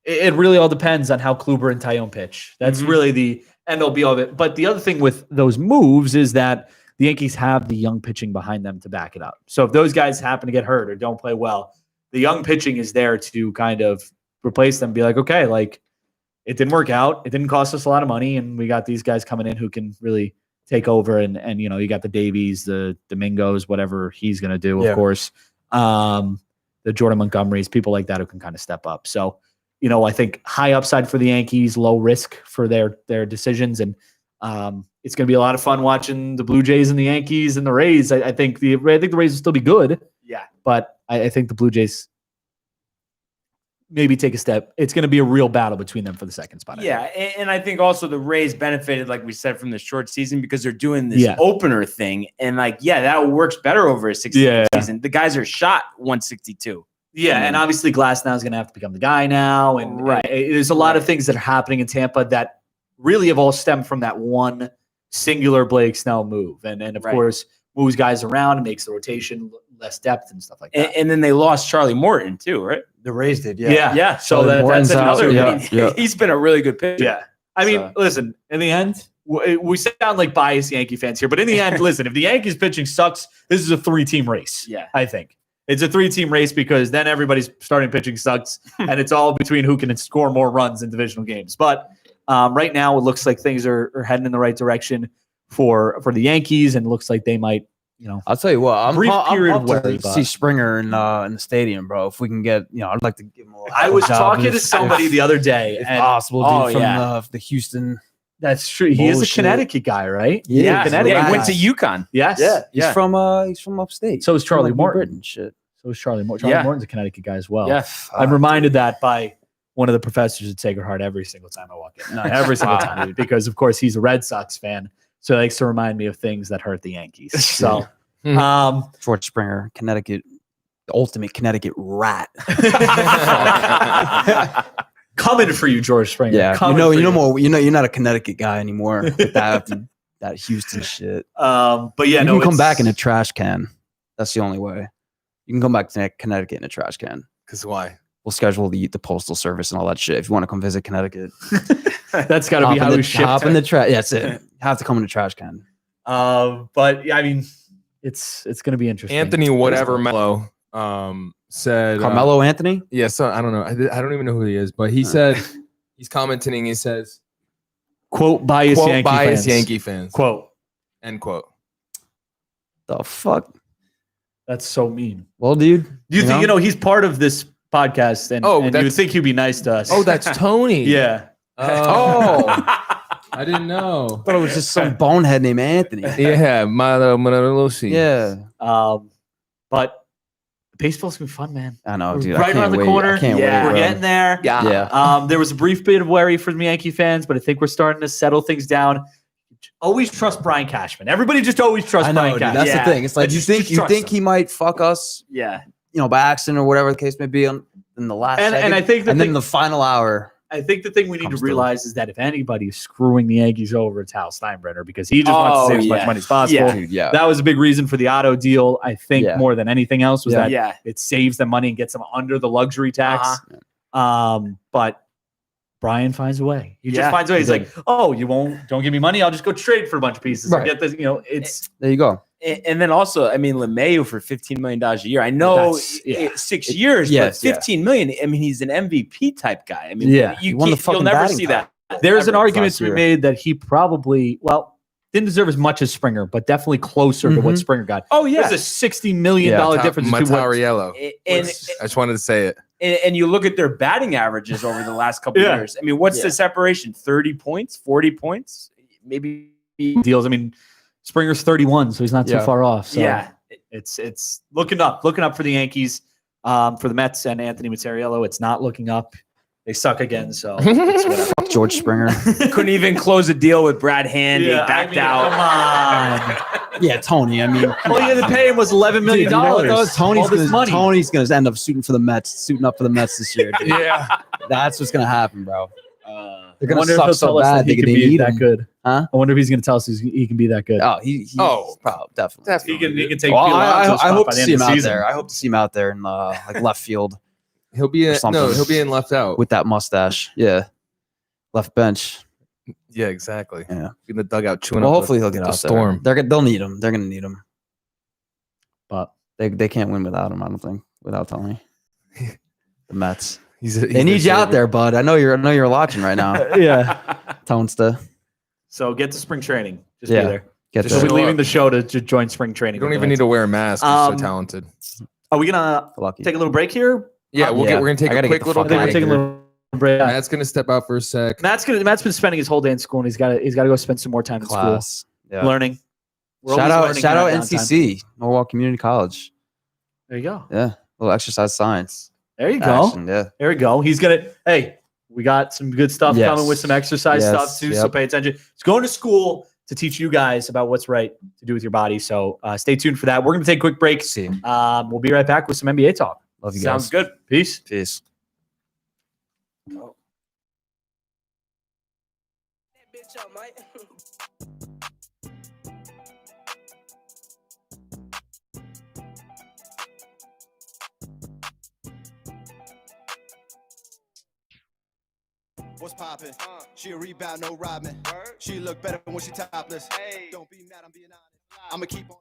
It really all depends on how Kluber and Tyone pitch. That's really the end-all be-all of it. But the other thing with those moves is that the Yankees have the young pitching behind them to back it up. So if those guys happen to get hurt or don't play well, the young pitching is there to kind of replace them. Be like, okay, it didn't work out. It didn't cost us a lot of money, and we got these guys coming in who can really take over. And you got the Davies, the Domingos, whatever he's going to do, of course. The Jordan Montgomerys, people like that who can kind of step up. So. I think high upside for the Yankees, low risk for their decisions, and it's going to be a lot of fun watching the Blue Jays and the Yankees and the Rays. I think the Rays will still be good, but I think the Blue Jays maybe take a step. It's going to be a real battle between them for the second spot. And I think also the Rays benefited, like we said, from the short season because they're doing this opener thing, and that works better over a 60 season. The guys are shot 162. Yeah, and obviously Glasnow is going to have to become the guy now. And there's a lot of things that are happening in Tampa that really have all stemmed from that one singular Blake Snell move. And of course, moves guys around and makes the rotation less depth and stuff like that. And then they lost Charlie Morton too, right? The Rays did, Yeah. So that's another he's been a really good pitcher. Yeah. I mean, listen, in the end, we sound like biased Yankee fans here, but in the end, listen, if the Yankees pitching sucks, this is a 3-team race. Yeah. I think. It's a 3-team race because then everybody's starting pitching sucks, and it's all between who can score more runs in divisional games. But right now, it looks like things are heading in the right direction for the Yankees, and it looks like they might I'll tell you what, I'm Brief period pumped of to worry, see but- Springer in the stadium, bro. If we can get, I'd like to give him a little I was job talking if- to somebody if- the other day, if and possible, dude, Oh, from yeah. the Houston. that's true. He is a Bullshit. Connecticut guy, right? Yeah, Connecticut he went guy. to UConn. Yes. He's Yeah. from upstate. So is Charlie From, like, New Morton. Britain, shit. So is Charlie Morton. Charlie Yeah. Morton's a Connecticut guy as well. Yeah. I'm reminded that by one of the professors at Sacred Heart every single time I walk in. No, every single time, because of course he's a Red Sox fan, so he likes to remind me of things that hurt the Yankees. So, George Springer, Connecticut, the ultimate Connecticut rat. coming for you, George Springer. Yeah, Coming for you're not a Connecticut guy anymore. With that Houston shit. But yeah, You no, can come it's- back in a trash can. That's the only way. You can come back to Connecticut in a trash can. Because why? We'll schedule the postal service and all that shit. If you want to come visit Connecticut, That's got to be how we ship. hop in the trash. Yeah, that's it. Have to come in a trash can. But yeah, I mean, it's going to be interesting. Anthony whatever Mello said Carmelo Anthony. yeah, so I don't know. I don't even know who he is, but he said he's commenting. He says, quote bias "Quote Yankee bias fans. Yankee fans." Quote. End quote. The fuck. That's so mean. Well, dude. Do you think he's part of this podcast, and, Oh, and you would that's- think he'd be nice to us? Oh, that's Tony. yeah. Oh, I didn't know. I thought it was just some bonehead named Anthony. Yeah, Milo Lucy. Yeah, But baseball's gonna be fun, man. I know, We're dude. I right can't around the wait. corner. I can't Yeah. wait. We're bro. getting there. Yeah. There was a brief bit of worry for the Yankee fans, but I think we're starting to settle things down. Always trust Brian Cashman. Everybody just always trust I know, Brian dude. Cashman. That's the thing. It's like Just you trust think him. he might fuck us, Yeah. by accident or whatever the case may be in the last And second. I think and then in the final hour. I think the thing we need to Comes through. realize is that if anybody is screwing the Yankees over, it's Hal Steinbrenner, because he just wants to save as much yeah. money as possible. Yeah. Dude, yeah. That was a big reason for the auto deal, I think, Yeah. more than anything else, was that Yeah. it saves them money and gets them under the luxury tax. But Brian finds a way. He just Yeah. finds a way. He's He like, oh, don't give me money. I'll just go trade for a bunch of pieces. Right. And get this, it's There you go. And then also, I mean, LeMayu for $15 million a year. I know That's- yeah. 6 years, yes, but $15 million. I mean, he's an MVP type guy. I mean, Yeah. He won the you'll fucking never batting see title. that. there's an ever. argument to be year. made that he probably, didn't deserve as much as Springer, but definitely closer to what Mhm. Springer got. Oh yeah, There's a $60 million Yeah, difference between what Matariello. and, I just wanted to say it. and you look at their batting averages over the last couple Yeah. years. I mean, what's Yeah. the separation? 30 points, 40 points, maybe. deals. I mean, Springer's 31, so he's not too Yeah. far off. So Yeah. it's looking up for the Yankees. For the Mets and Anthony Matariello, it's not looking up. They suck again, so it's whatever. Fuck George Springer. Couldn't even close a deal with Brad Hand. He backed out. Come on. Yeah, Tony. I mean, All you had to pay him was $11 million. Tony's gonna end up suiting up for the Mets this year. Dude. Yeah. That's what's gonna happen, bro. They're I gonna wonder if suck he'll so tell us bad that he they can be need that him. good. Huh? I wonder if he's going to tell us he can be that good. Oh, he Probably, definitely. He can take. Well, Pete Alonso's I spot hope by to the see end him of the out season. there. I hope to see him out there in like left field He'll be in something. he'll be in left out. with that mustache. Yeah, left bench. Yeah, exactly. Yeah. In the dugout chewing Well, up hopefully he'll get the out storm. there. They'll need him. They're gonna need him. But They can't win without him. I don't think without Tony. The Mets. He's They need you out there, bud. I know you're watching right now. yeah. Tonesta. So get to spring training. Just Yeah. be there. Get Just He'll there. be show leaving up. the show to join spring training. You don't with even the need to wear a mask. You're so Um, talented. Mets. Are we gonna Lucky. take a little break here? Yeah, we're gonna take I a gotta quick get the little fuck I think out we're of break. taking a little break. Matt's gonna step out for a sec. Matt's been spending his whole day in school, and he's got to go spend some more time in Class. school Yeah. learning. We're Shout always out learning in our downtime. NCC, Norwalk Community College. There you go. Yeah, a little exercise science. There you go. Action, yeah. There we go. He's gonna. Hey, we got some good stuff Yes. coming with some exercise Yes. stuff too. So Yep. pay attention. It's going to school to teach you guys about what's right to do with your body. So stay tuned for that. We're gonna take a quick break. See. We'll be right back with some NBA talk. Love you Sounds guys. good. Peace. Peace. What's poppin'? She a rebound, no robbing. She look better when she topless. Don't be mad, I'm being honest. I'ma keep on.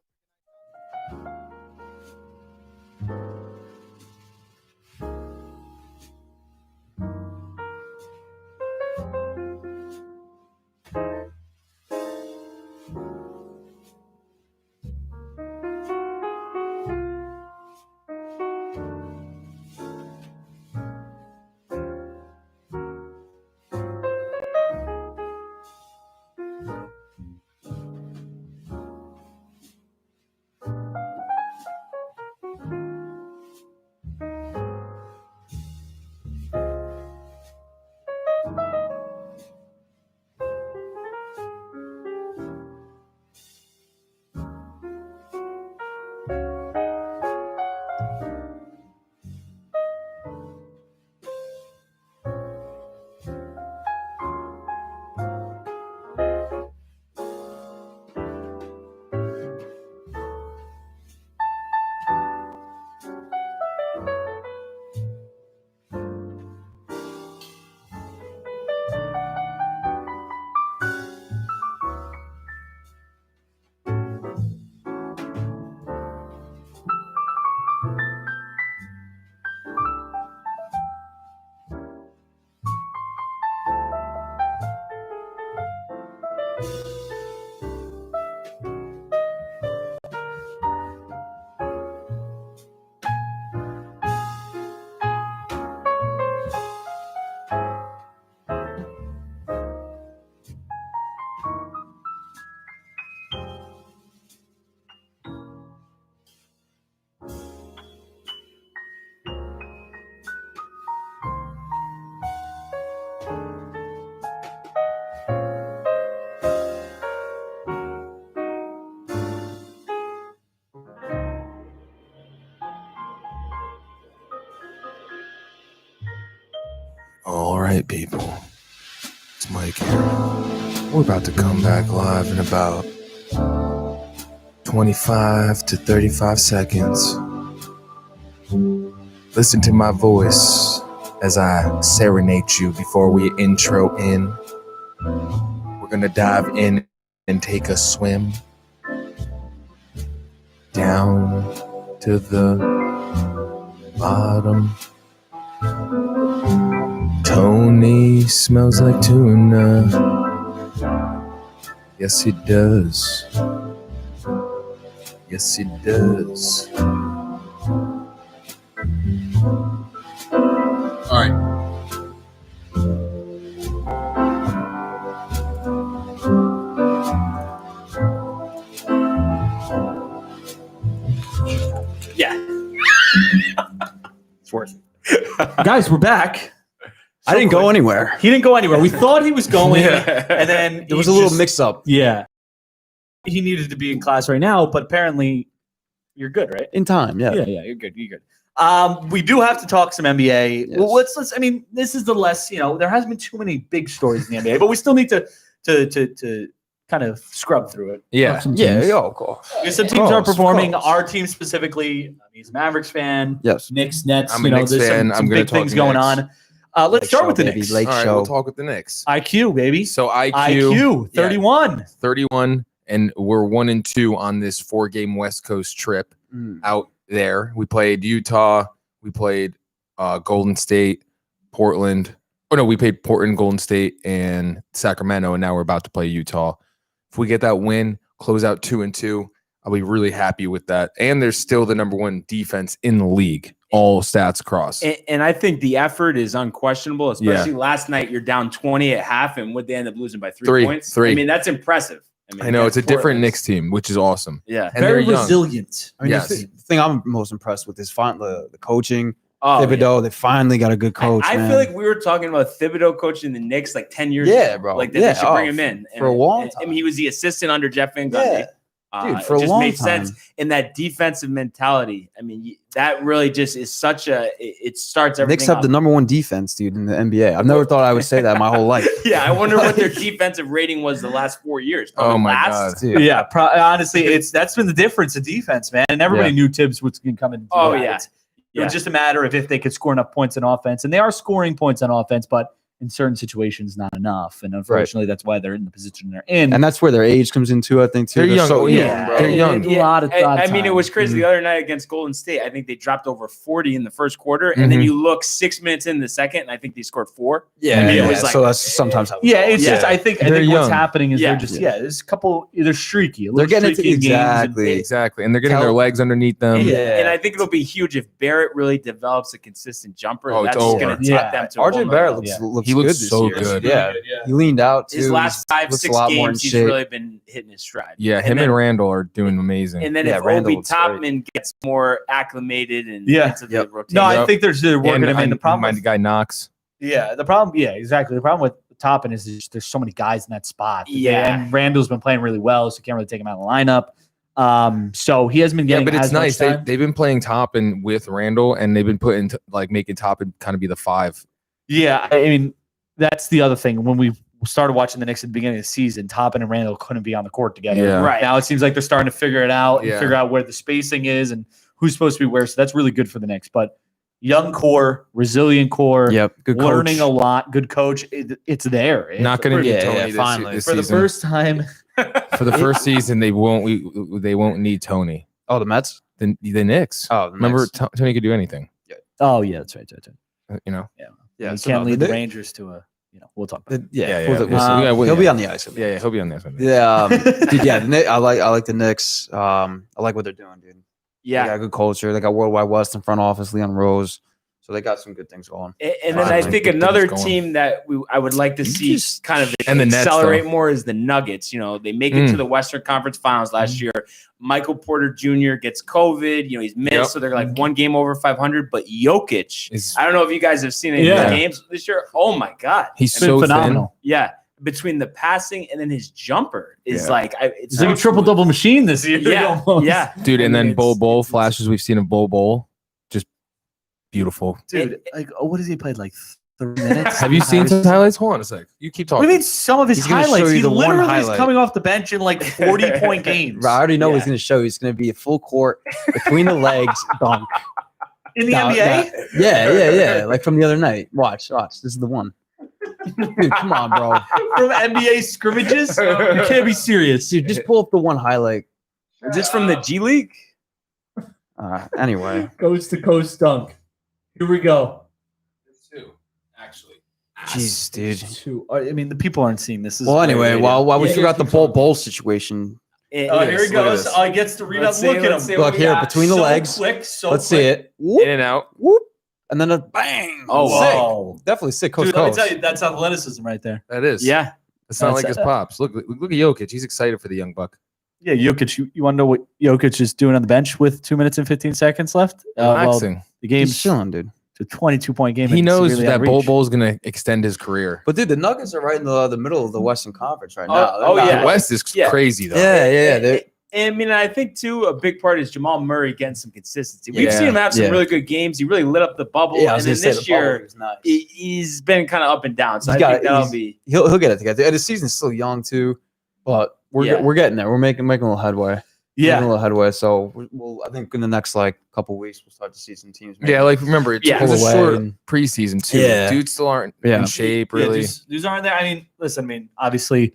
right, people. It's Mike here. We're about to come back live in about 25 to 35 seconds. Listen to my voice as I serenade you before we intro in. We're gonna dive in and take a swim down to the bottom. Tony smells like tuna. Yes, he does. Yes, he does. All right. It's worth it. Guys, we're back. I didn't go anywhere. He didn't go anywhere. We thought he was going, and then There was a little mix-up Yeah. He needed to be in class right now, but apparently you're good, right? in time. Yeah. Yeah, you're good. You're good. We do have to talk some NBA. Yes. Well, let's. I mean, this is the less. There hasn't been too many big stories in the NBA, but we still need to kind of scrub through it. Yeah. Some Yeah. teams. Yeah. Of course. Because some Of teams aren't course, of performing. course. Our team specifically, he's a Mavericks fan. Yes. Knicks, Nets. I'm a Knicks there's fan. some I'm gonna big talk things going Knicks. on. Let's Lake start show, with the baby. Knicks. Lake All right, show. we'll talk with the Knicks. IQ, baby. So IQ IQ 31. 31, and we're 1-2 on this 4-game West Coast trip out there. We played Utah. We played Golden State, Portland. Oh no, we played Portland, Golden State, and Sacramento, and now we're about to play Utah. If we get that win, close out 2-2, I'll be really happy with that. And there's still the number 1 defense in the league, all stats across. And I think the effort is unquestionable, especially last night. You're down 20 at half, and would they end up losing by three points? Three. I mean, that's impressive. I know it's a that's different Portland's- Knicks team, which is awesome. Yeah. And Very they're young. resilient. I mean, Yes. the thing I'm most impressed with is the coaching. Oh, Thibodeau, they finally got a good coach. I man. feel like we were talking about Thibodeau coaching the Knicks like 10 years Yeah, ago. bro. Like that Yeah, they should bring him in. for a long I mean, time. he was the assistant under Jeff Van Gundy. Yeah. Dude, for it a just long made time. sense in that defensive mentality. I mean, that really just is such a. It starts everything. Knicks have up. the number 1 defense, dude, in the NBA. I've never thought I would say that my whole life. Yeah, I wonder what their defensive rating was the last 4 years. Probably Oh my last. God. Dude. Yeah, honestly, that's been the difference in defense, man. And everybody knew Tibbs was going to come in. And do Oh, that. yeah. It was just a matter of if they could score enough points on offense, and they are scoring points on offense, but in certain situations, not enough. And unfortunately, that's why they're in the position they're in. And that's where their age comes into, I think, too. They're young. so Yeah, bro. they're young. A lot of I mean, it time. was crazy Mhm. the other night against Golden State. I think they dropped over 40 in the first quarter, and then Mhm. you look 6 minutes in the second, and I think they scored 4. Yeah, I mean, it yeah. was like- So that's sometimes how it Yeah, goes. it's just I think They're what's young. happening is Yeah. they're just there's a couple they're streaky. A They're little getting into streaky in games and- exactly. Exactly. And they're getting Tell- their legs underneath them. Yeah. And I think it'll be huge if Barrett really develops a consistent jumper. Oh, it's That's over. going to Yeah. take them to a RJ whole Barrett nother looks, level. looks He good looks this so year. good. Yeah. He leaned out, too. His last Looks 5-6 a lot more in games, he's shape. really been hitting his stride. Yeah, him then- and Randall are doing amazing. And then Yeah, if Randall Obi looks great. Topman gets more acclimated and Yeah. into the Yep. rotation. No, I Yep. think they're working him in. The problem my with- guy Knox. the problem exactly. The problem with Toppin is there's so many guys in that spot. Yeah. And Randall's been playing really well, so you can't really take him out of the lineup. So he hasn't been Yeah, getting but it's as much nice. time. They've been playing Toppin with Randall, and they've been putting making Toppin kind of be the 5. Yeah, I mean, that's the other thing. When we started watching the Knicks at the beginning of the season, Toppin and Randall couldn't be on the court together. Yeah. Right. Now it seems like they're starting to figure it out and Yeah. figure out where the spacing is and who's supposed to be where. So that's really good for the Knicks. But young core, resilient core, Yep. Good coach. learning a lot, good coach. It's there. Not going to For- get yeah, Tony yeah, this, finally. this for the season. first time. For the first season, they won't need Tony. Oh, the Mets? The Knicks. Oh, the Remember, Knicks. Tony could do anything. Oh yeah, that's right. You know. Yeah, you so can't no, lead the the Knicks- Rangers to a. We'll talk about. Yeah, Yeah, we'll- yeah. we'll see. Yeah, He'll be on the ice. Yeah, he'll be on this one. Yeah, dude, yeah. I like the Knicks. I like what they're doing, dude. They Yeah. got a good culture. They got Worldwide West in front office, Leon Rose. So they got some good things going. And then I Finally, think get things another going. team that I would like to see just- kind of And the Nets, accelerate though. more is the Nuggets. You know, they make it to Mm. the Western Conference Finals last year. Michael Porter Jr. gets COVID. You know, he's missed, Yep. so they're like one game over 500. But Jokic, Is- I don't know if you guys have seen any of Yeah. the games this year. Oh my God, He's It's been so phenomenal. yeah. Between the passing and then his jumper is Yeah. like it's It's like a so triple double machine this year. Yeah, almost. yeah, thin, dude. And I then mean, Bol it's- Bol flashes we've seen of Bol Bol, just beautiful. Dude. Like, what has he played? Like 3 minutes. Have you seen some highlights? Hold on a sec. You keep What do talking. you mean some of his He's gonna show highlights? you He the one literally is highlight. coming off the bench in like 40-point games. I already know what he's Yeah. going to show you. It's going to be a full court between the legs dunk. In the Now- NBA? Yeah. Like from the other night. Watch. This is the one. Dude, come on, bro. From NBA scrimmages? You can't be serious. Dude, just pull up the one highlight. Is this from the G League? Anyway. Coast to coast dunk. Here we go. Two, actually. Jeez, dude. I mean, the people aren't seeing this. Well, anyway, while we Yeah, forgot the keep going. bowl situation. Oh, here he goes. Oh, he gets to read Let's up. see, Look at let's him. see what Look we here, got. between the So legs. quick, so Let's see quick. it. Whoop, In and out. whoop. And then a bang. Oh, Sick. wow. Definitely sick coast Dude, to let me coast. tell you, that's athleticism right there. That is. Yeah. It's not That's- like his pops. Look at Jokic. He's excited for the young buck. Yeah, Jokic. You want to know what Jokic is doing on the bench with 2 minutes and 15 seconds left? Well, Relaxing. the He's game's chilling, dude. a 22-point game. He and knows severely that out of Bol reach. Bol's going to extend his career. But dude, the Nuggets are right in the middle of the Western Conference right Oh, now. oh, They're yeah. not- The West is Yeah. crazy, though. Yeah. They're- And I mean, I think too, a big part is Jamal Murray getting some consistency. We've Yeah. seen him have some Yeah. really good games. He really lit up the bubble. Yeah, I and was then gonna say this the bubble year, was nice. he's been kind of up and down. So He's I got- think that'll he's- be. He'll get it together. And the season's still young too, but we're getting there. We're making a little headway. Making a little headway. So we'll I think in the next couple weeks we'll start to see some teams. Yeah, like remember, it Yeah. was a Pull away short and- preseason, too. Yeah. Dudes still aren't Yeah. in shape, really. Dudes aren't there. I mean, listen. I mean, obviously,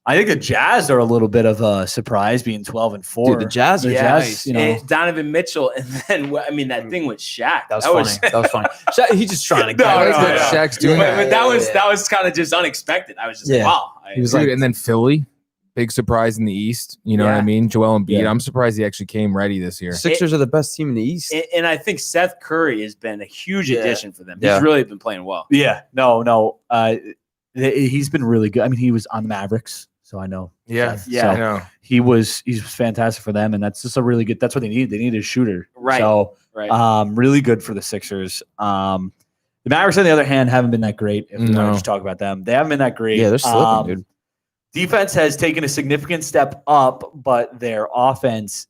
I think the Jazz are a little bit of a surprise, being 12-4. Dude, the Jazz are Yeah, Jazz, you know. And Donovan Mitchell, and then I mean that thing with Shaq. That was funny. That was funny. He's just trying to No, get I like no, that no. Shaq's doing But that. that was kind of just unexpected. I was just Yeah. wow. He was Dude, like- and then Philly, big surprise in the East. You know what I Yeah. mean? Joel Embiid. Yeah. I'm surprised he actually came ready this year. Sixers are the best team in the East. And I think Seth Curry has been a huge Yeah. addition for them. Yeah. He's really been playing well. Yeah, no. He's been really good. I mean, he was on the Mavericks, so I know. Yeah, Yeah. I know. He's fantastic for them, and that's just a really good. That's what they need. They need a shooter. Right. So, Right. really good for the Sixers. The Mavericks, on the other hand, haven't been that great. If we want No. to just talk about them, they haven't been that great. Yeah, they're slipping, dude. Defense has taken a significant step up, but their offense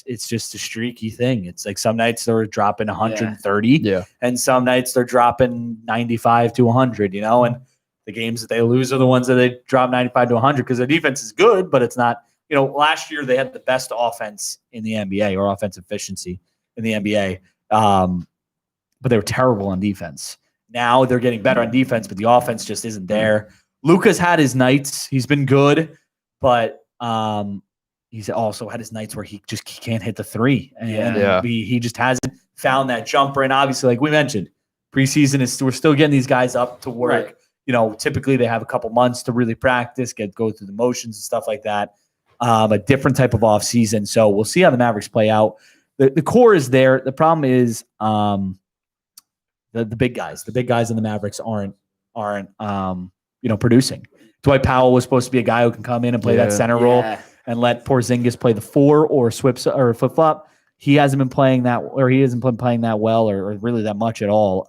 it's just a streaky thing. It's like some nights they're dropping 130, Yeah. and some nights they're dropping 95 to 100, and the games that they lose are the ones that they drop 95 to 100 because their defense is good, but it's not, last year they had the best offense in the NBA or offensive efficiency in the NBA, but they were terrible on defense. Now they're getting better on defense, but the offense just isn't there. Luka's had his nights. He's been good, but he's also had his nights where he can't hit the three. And Yeah. he just hasn't found that jumper. And obviously, like we mentioned, preseason we're still getting these guys up to work. Right. Typically they have a couple months to really practice, go through the motions and stuff like that. A different type of off season. So we'll see how the Mavericks play out. The core is there. The problem is the big guys. The big guys in the Mavericks aren't producing. Dwight Powell was supposed to be a guy who can come in and play that center role and let Porzingis play the 4 or flip flop. He hasn't been playing that, or he hasn't been playing that well, or really that much at all.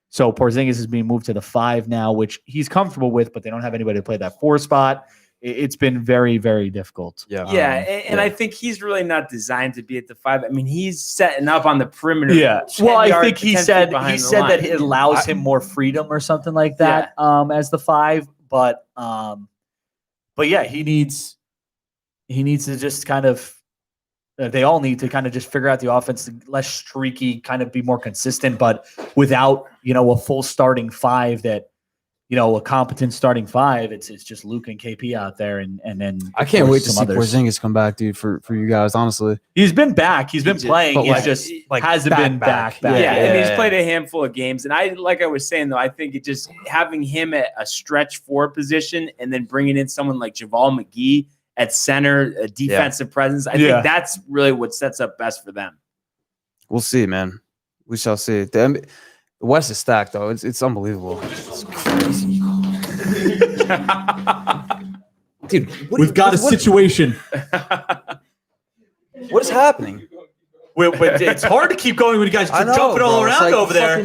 So Porzingis is being moved to the 5 now, which he's comfortable with, but they don't have anybody to play that 4 spot. It's been very, very difficult. Yeah. And I think he's really not designed to be at the 5. I mean, he's setting up on the perimeter. Yeah. 10 Well, I yards think to he 10 feet said behind the that line. it allows him more freedom or something like that as the 5. But yeah, he needs to just kind of. They all need to kind of just figure out the offense, less streaky, kind of be more consistent, but without a full starting 5 that. A competent starting 5. It's just Luke and KP out there, and then I can't wait to see others. Porzingis come back, dude, for you guys, honestly. He's been back. He's been playing. but He's like- just like hasn't back, been back. Yeah, Yeah. and he's played a handful of games. And I was saying, though, I think it just having him at a stretch 4 position and then bringing in someone like JaVale McGee at center, a defensive presence, I think that's really what sets up best for them. We'll see, man. We shall see. The West is stacked, though. It's unbelievable. It's crazy. Dude, We've got a situation. What is happening? But it's hard to keep going when you guys are jumping all bro. It's around like over there.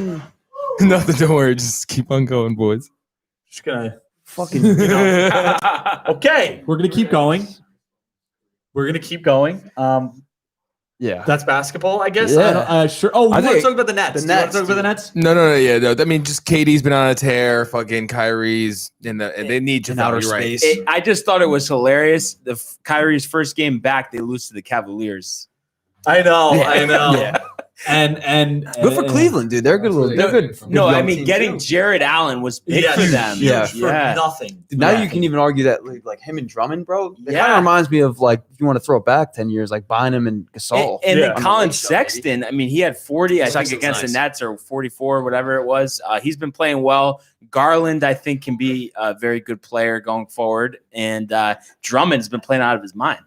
Nothing, don't worry. Just keep on going, boys. Just gonna Fucking. okay. We're gonna keep going. Yeah. That's basketball, I guess. Yeah. Sure. Oh, we I want to think talk about the Nets. the Do you want Nets, to talk about the dude. Nets? No, yeah, no. I mean, just KD's been on a tear. Fucking Kyrie's and they need In Javale. outer You're right. space. I just thought it was hilarious. Kyrie's first game back, they lose to the Cavaliers. I know. Yeah. And Good for Cleveland, dude. They're good. Absolutely. They're good. No, good I young mean, team, getting too. Jared Allen was big for them. Yeah. for nothing. Dude, now Yeah. you can even argue that like him and Drummond, bro. It kind Yeah. of reminds me of like if you want to throw it back 10 years, like Bynum and Gasol. And Yeah. then Colin Lake Show, Sexton, I mean, he had 40, I think, Sexton's against nice. the Nets or 44, whatever it was. He's been playing well. Garland, I think, can be a very good player going forward. And Drummond's been playing out of his mind.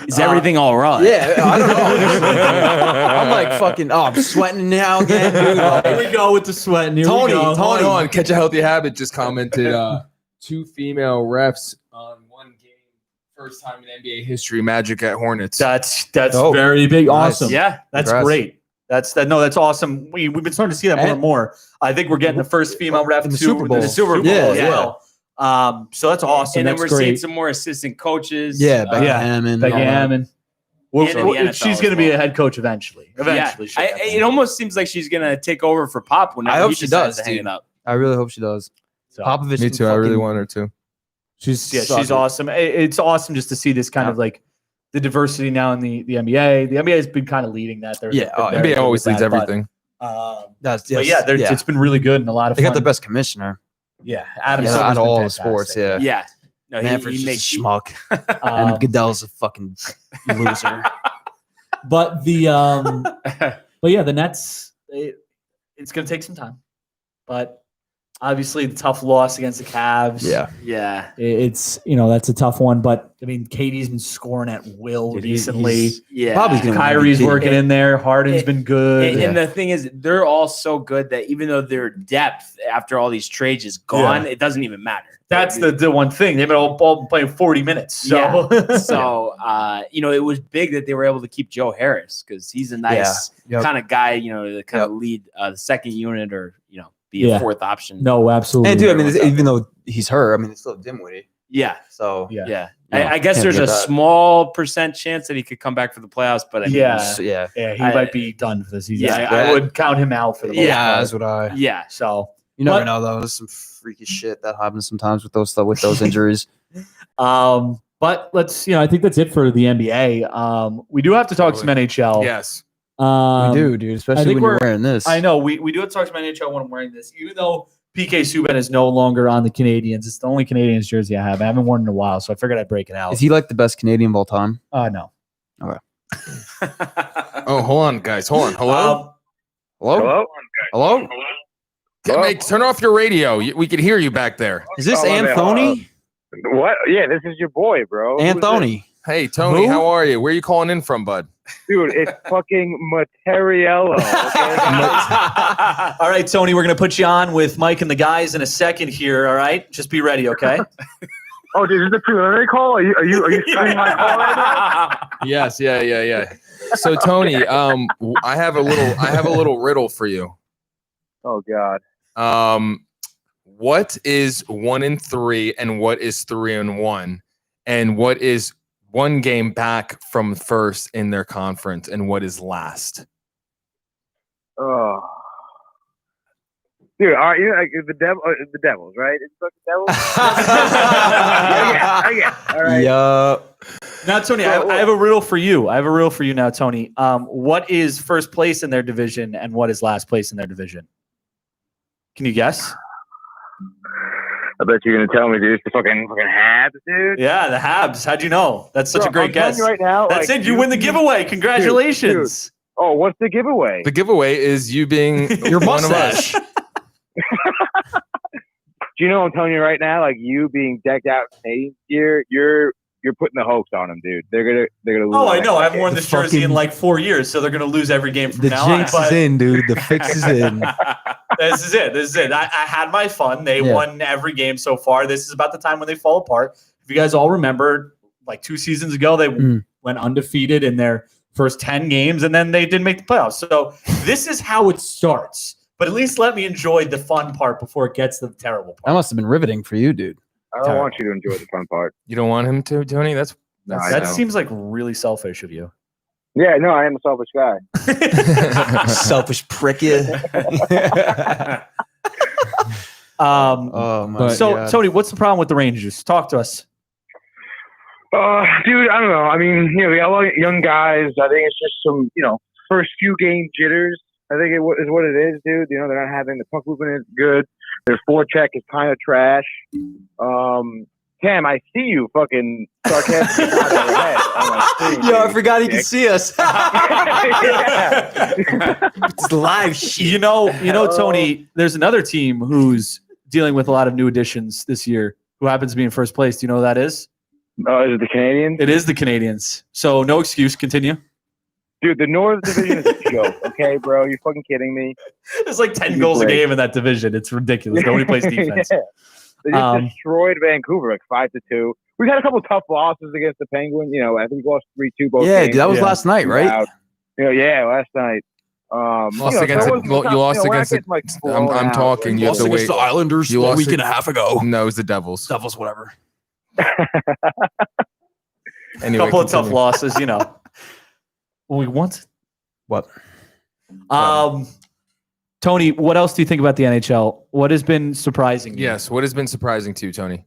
Is everything all right? Yeah, I don't know. I'm like fucking. Oh, I'm sweating now again, dude. Like, Here we go with the sweating. Here Tony, we go. Hold on, Catch a Healthy Habit just commented 2 female refs on 1 game. First time in NBA history, Magic at Hornets. That's Oh, very big. nice. Awesome. Yeah. That's Congrats. great. That's awesome. We've been starting to see that more and more. I think we're getting the first female ref In the to Super Bowl. the Super Bowl Yeah, as yeah. well. So that's awesome. And then That's we're seeing great. some more assistant coaches. yeah, Becky yeah. Hammond. Becky all that. Hammond. And in the NFL She's as going to be well. a head coach eventually. Yeah. It almost seems like she's going to take over for Pop whenever I hope he she decides does, to hang dude. it up. I really hope she does. So, Popovich. Me can too. I really fucking- want her to. she's awesome. It's awesome just to see this kind of like the diversity now in the NBA. The NBA has been kind of leading that. Yeah, NBA always leads everything. That's But yeah, it's been really good and a lot of They fun. got the best commissioner. Yeah, Adam Yeah, Silver's out of been all the fantastic. sports. Yeah, Yeah. No, Manfred's he just makes a schmuck, Um, and Goodell's a fucking loser. But the but yeah, the Nets. It's going to take some time, but obviously the tough loss against the Cavs. Yeah, Yeah. It's that's a tough one. But I mean, KD's been scoring at will Dude, recently. Yeah. Probably gonna win Kyrie's MVP. working in there. Harden's been good. And the thing is, they're all so good that even though their depth after all these trades is gone, it doesn't even matter. That's the one thing. They've been all been playing 40 minutes. So So, it was big that they were able to keep Joe Harris because he's a nice Yep. kind of guy, to kind of lead the second unit or, be a fourth option. no, absolutely. and dude, I mean, even though he's hurt, I mean, it's still Dimwitty. Yeah. So Yeah. Yeah. No, I guess can't there's a forget that. small percent chance that he could come back for the playoffs, but I mean, Yeah. so, yeah, Yeah, he I- might be done for the season. Yeah, I would count him out for the most Yeah, part. that's what I. yeah. So, You never But- know though. There's some freaky shit that happens sometimes with those injuries. but let's I think that's it for the NBA. We do have to talk some NHL. Yes. We do, dude. I Especially think when you're we're- wearing this. I know we do have to talk some NHL when I'm wearing this, even though PK Subban is no longer on the Canadians. It's the only Canadians jersey I have. I haven't worn it in a while, so I figured I'd break it out. Is he like the best Canadian of all time? No. Oh, hold on, guys. Hold on. Hello. Hello? Hello? Turn off your radio. We can hear you back there. Is this Oh, my bad. Anthony? What? Yeah, this is your boy, bro. Who's Anthony. Hey, Tony. Who? How are you? Where are you calling in from, bud? this? Dude, it's fucking Materiello. Okay? All right, Tony, we're going to put you on with Mike and the guys in a second here, all right? Just be ready, okay? Oh, dude, is this a preliminary call? Are you starting my call right now? Yes. Yeah. So, Tony, I have a little riddle for you. Oh God. What is 1-3 and what is 3-1? And what is one game back from first in their conference and what is last? Oh. Dude, are you like the Devils, right? It's like the Devils. I get. All right. Yup. Now, Tony, I have a riddle for you. I have a riddle for you now, Tony. What is first place in their division and what is last place in their division? Can you guess? I bet you're gonna tell me, dude. It's the fucking Habs, dude. Yeah, the Habs. How'd you know? That's such Bro, a great I'm telling guess. you right now. That's like, it. You win the giveaway. Congratulations. Oh, what's the giveaway? The giveaway is you being Your one of us. mustache. Do you know what I'm telling you right now? Like you being decked out in Canadian gear, you're putting the hoax on them, dude. They're gonna lose. Oh, I next know. I haven't decade. worn this jersey in like 4 years, so they're going to lose every game from The now jinx on. is in, dude. The fix is in. This is it. I had my fun. They won every game so far. This is about the time when they fall apart. If you guys all remember, like 2 seasons ago, they went undefeated in their first 10 games, and then they didn't make the playoffs. So this is how it starts. But at least let me enjoy the fun part before it gets to the terrible That part. must have been riveting for you, dude. I don't want you to enjoy the fun part. You don't want him to, Tony? That's That seems like really selfish of you. Yeah, no, I am a selfish guy. Selfish prick you. Oh my God. Tony, what's the problem with the Rangers? Talk to us. Dude, I don't know. I mean, we got a lot of young guys. I think it's just some, first few game jitters. I think it is what it is, dude. They're not having the puck movement is good. Their forecheck is kind of trash. Cam, I see you fucking sarcastic. Yo, I forgot he could see us. It's live shit. You know, Tony, there's another team who's dealing with a lot of new additions this year who happens to be in first place. Do you know who that is? Oh, is it the Canadians? It is the Canadians. So no excuse. Continue. Dude, the North Division is a joke. Okay, bro? You fucking kidding me? There's like 10 goals a game in that division. It's ridiculous. Nobody plays defense. Yeah. They just destroyed Vancouver like 5-2. We've had a couple tough losses against the Penguins. I think we lost 3-2 both games. Yeah, that was last night, right? Yeah, last night. Lost against you lost against it. I'm talking. You have to wait. The Islanders you a week and a half ago. No, it was the Devils. Devils, whatever. Anyway, couple of tough losses, We want what? Tony, what else do you think about the NHL? What has been surprising you? Yes, what has been surprising to you, Tony?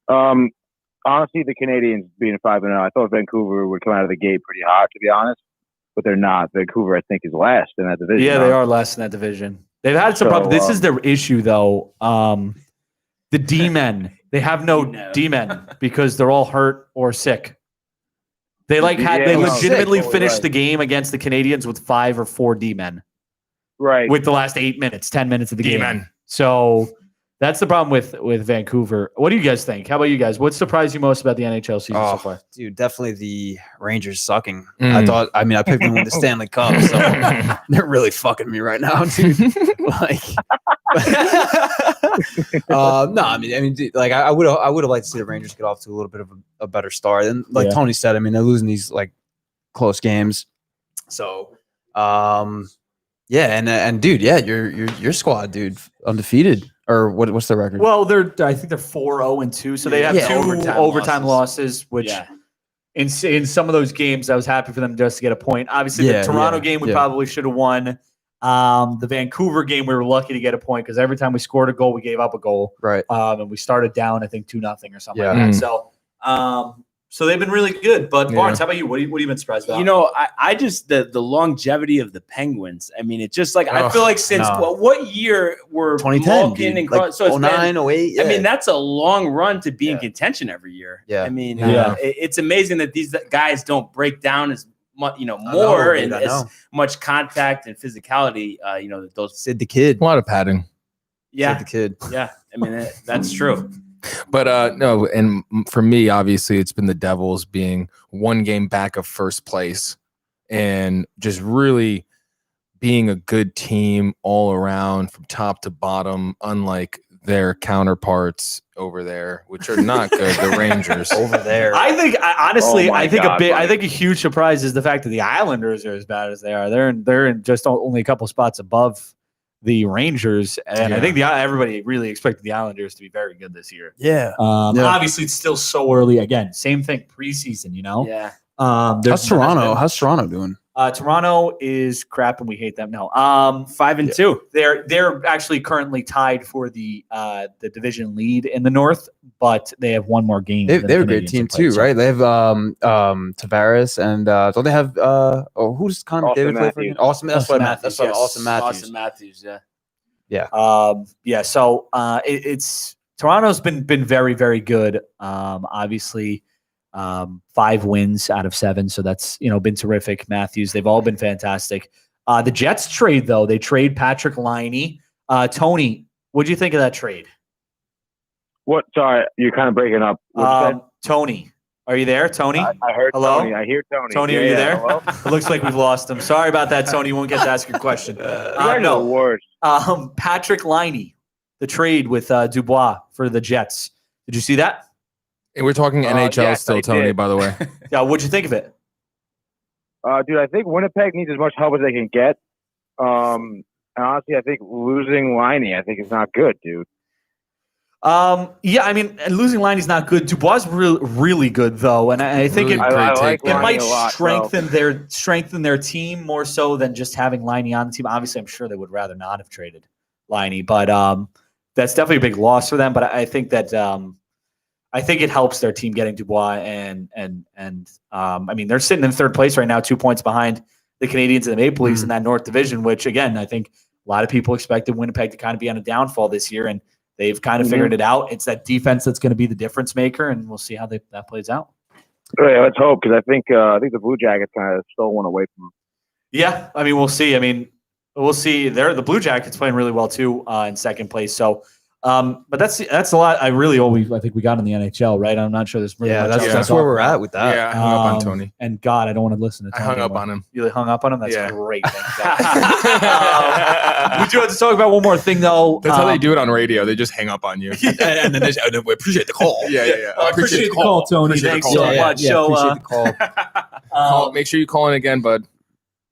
Honestly, the Canadians being 5-0. I thought Vancouver would come out of the gate pretty hot, to be honest, but they're not. Vancouver, I think, is last in that division. Yeah, they are last in that division. They've had some problems. This is their issue, though. The D-men. They have no D-men because they're all hurt or sick. They legitimately finished the game against the Canadians with 5 or 4 D-men. Right. With the last 10 minutes of the game. D-men. So that's the problem with Vancouver. What do you guys think? How about you guys? What surprised you most about the NHL season so far? Dude, definitely the Rangers sucking. I picked them to win the Stanley Cup, so they're really fucking me right now, dude. Dude, I would have liked to see the Rangers get off to a little bit of a better start. And Tony said, they're losing these close games. So, and dude, your squad, dude, undefeated. Or what's their record? Well, I think they're 4-0-2, so they have 2 overtime losses, which in some of those games, I was happy for them just to get a point. Obviously, the Toronto game we probably should have won. The Vancouver game, we were lucky to get a point because every time we scored a goal, we gave up a goal. Right. And we started down, I think 2-0 or something like that. So, so they've been really good. But Barnes, how about you? What have you been surprised about? I just the longevity of the Penguins. It's just I feel like since what year were 2010 Malkin and so it's 09, 08. Yeah. That's a long run to be in contention every year. Yeah. It's amazing that these guys don't break down as much, more and as much contact and physicality. Those Sid the Kid, a lot of padding. Yeah, Sid the Kid. Yeah, that's true. But no, and for me, obviously, it's been the Devils being 1 game back of first place and just really being a good team all around from top to bottom, unlike their counterparts over there, which are not good. The Rangers over there. I think, honestly, I think a huge surprise is the fact that the Islanders are as bad as they are. They're in just only a couple spots above the Rangers, and I think everybody really expected the Islanders to be very good this year. Yeah. Obviously, it's still so early. Again, same thing preseason. Yeah. How's Toronto? How's Toronto doing? Toronto is crap, and we hate them. No, 5-2. They're actually currently tied for the division lead in the North, but they have 1 more game. They're a great team too, right? They have Tavares and don't they have who's Connor McDavid play for again? Austin Matthews. Austin Matthews. Yeah. So it's Toronto's been very, very good. Obviously. 5 wins out of 7, so that's been terrific. Matthews, they've all been fantastic. The Jets trade though, they trade Patrick Laine. Tony, what'd you think of that trade? What? Sorry, you're kind of breaking up. Tony, are you there? Tony, I heard. Hello, Tony. I hear Tony. Tony, are you there? It looks like we've lost him. Sorry about that, Tony. You won't get to ask your question. No words. Patrick Laine, the trade with Dubois for the Jets. Did you see that? And we're talking NHL yes, still, Tony, by the way. Yeah, what'd you think of it? Dude, I think Winnipeg needs as much help as they can get. And honestly, I think losing Liney, I think is not good, dude. Yeah, I mean, losing Liney's not good. Dubois really good though, and I think Really it, great I take like it there. Liney might a lot, strengthen their team more so than just having Liney on the team. Obviously, I'm sure they would rather not have traded Liney, but that's definitely a big loss for them. But I think that I think it helps their team getting Dubois and I mean, they're sitting in third place right now, 2 points behind the Canadians and the Maple Leafs in that North Division, which again, I think a lot of people expected Winnipeg to kind of be on a downfall this year, and they've kind of figured it out. It's that defense that's going to be the difference maker, and we'll see how that plays out. Yeah, let's hope, because I think the Blue Jackets kind of stole one away from them. Yeah, I mean, we'll see. I mean, we'll see. The Blue Jackets playing really well too in second place. So, but that's a lot. I think we got in the NHL, right? I'm not sure there's really much else to that's talk where we're about. at with that. Yeah, I hung up on Tony. And God, I don't want to listen to I Tony hung up anymore. on him. You hung up on him? That's Yeah. great. Thank God. We do have to talk about one more thing, though. That's how they do it on radio. They just hang up on you. And then we appreciate the call. Yeah. I appreciate the call, Tony. Appreciate the Thanks call. so Yeah, much. Yeah, So, appreciate the call. Make sure you call in again, bud.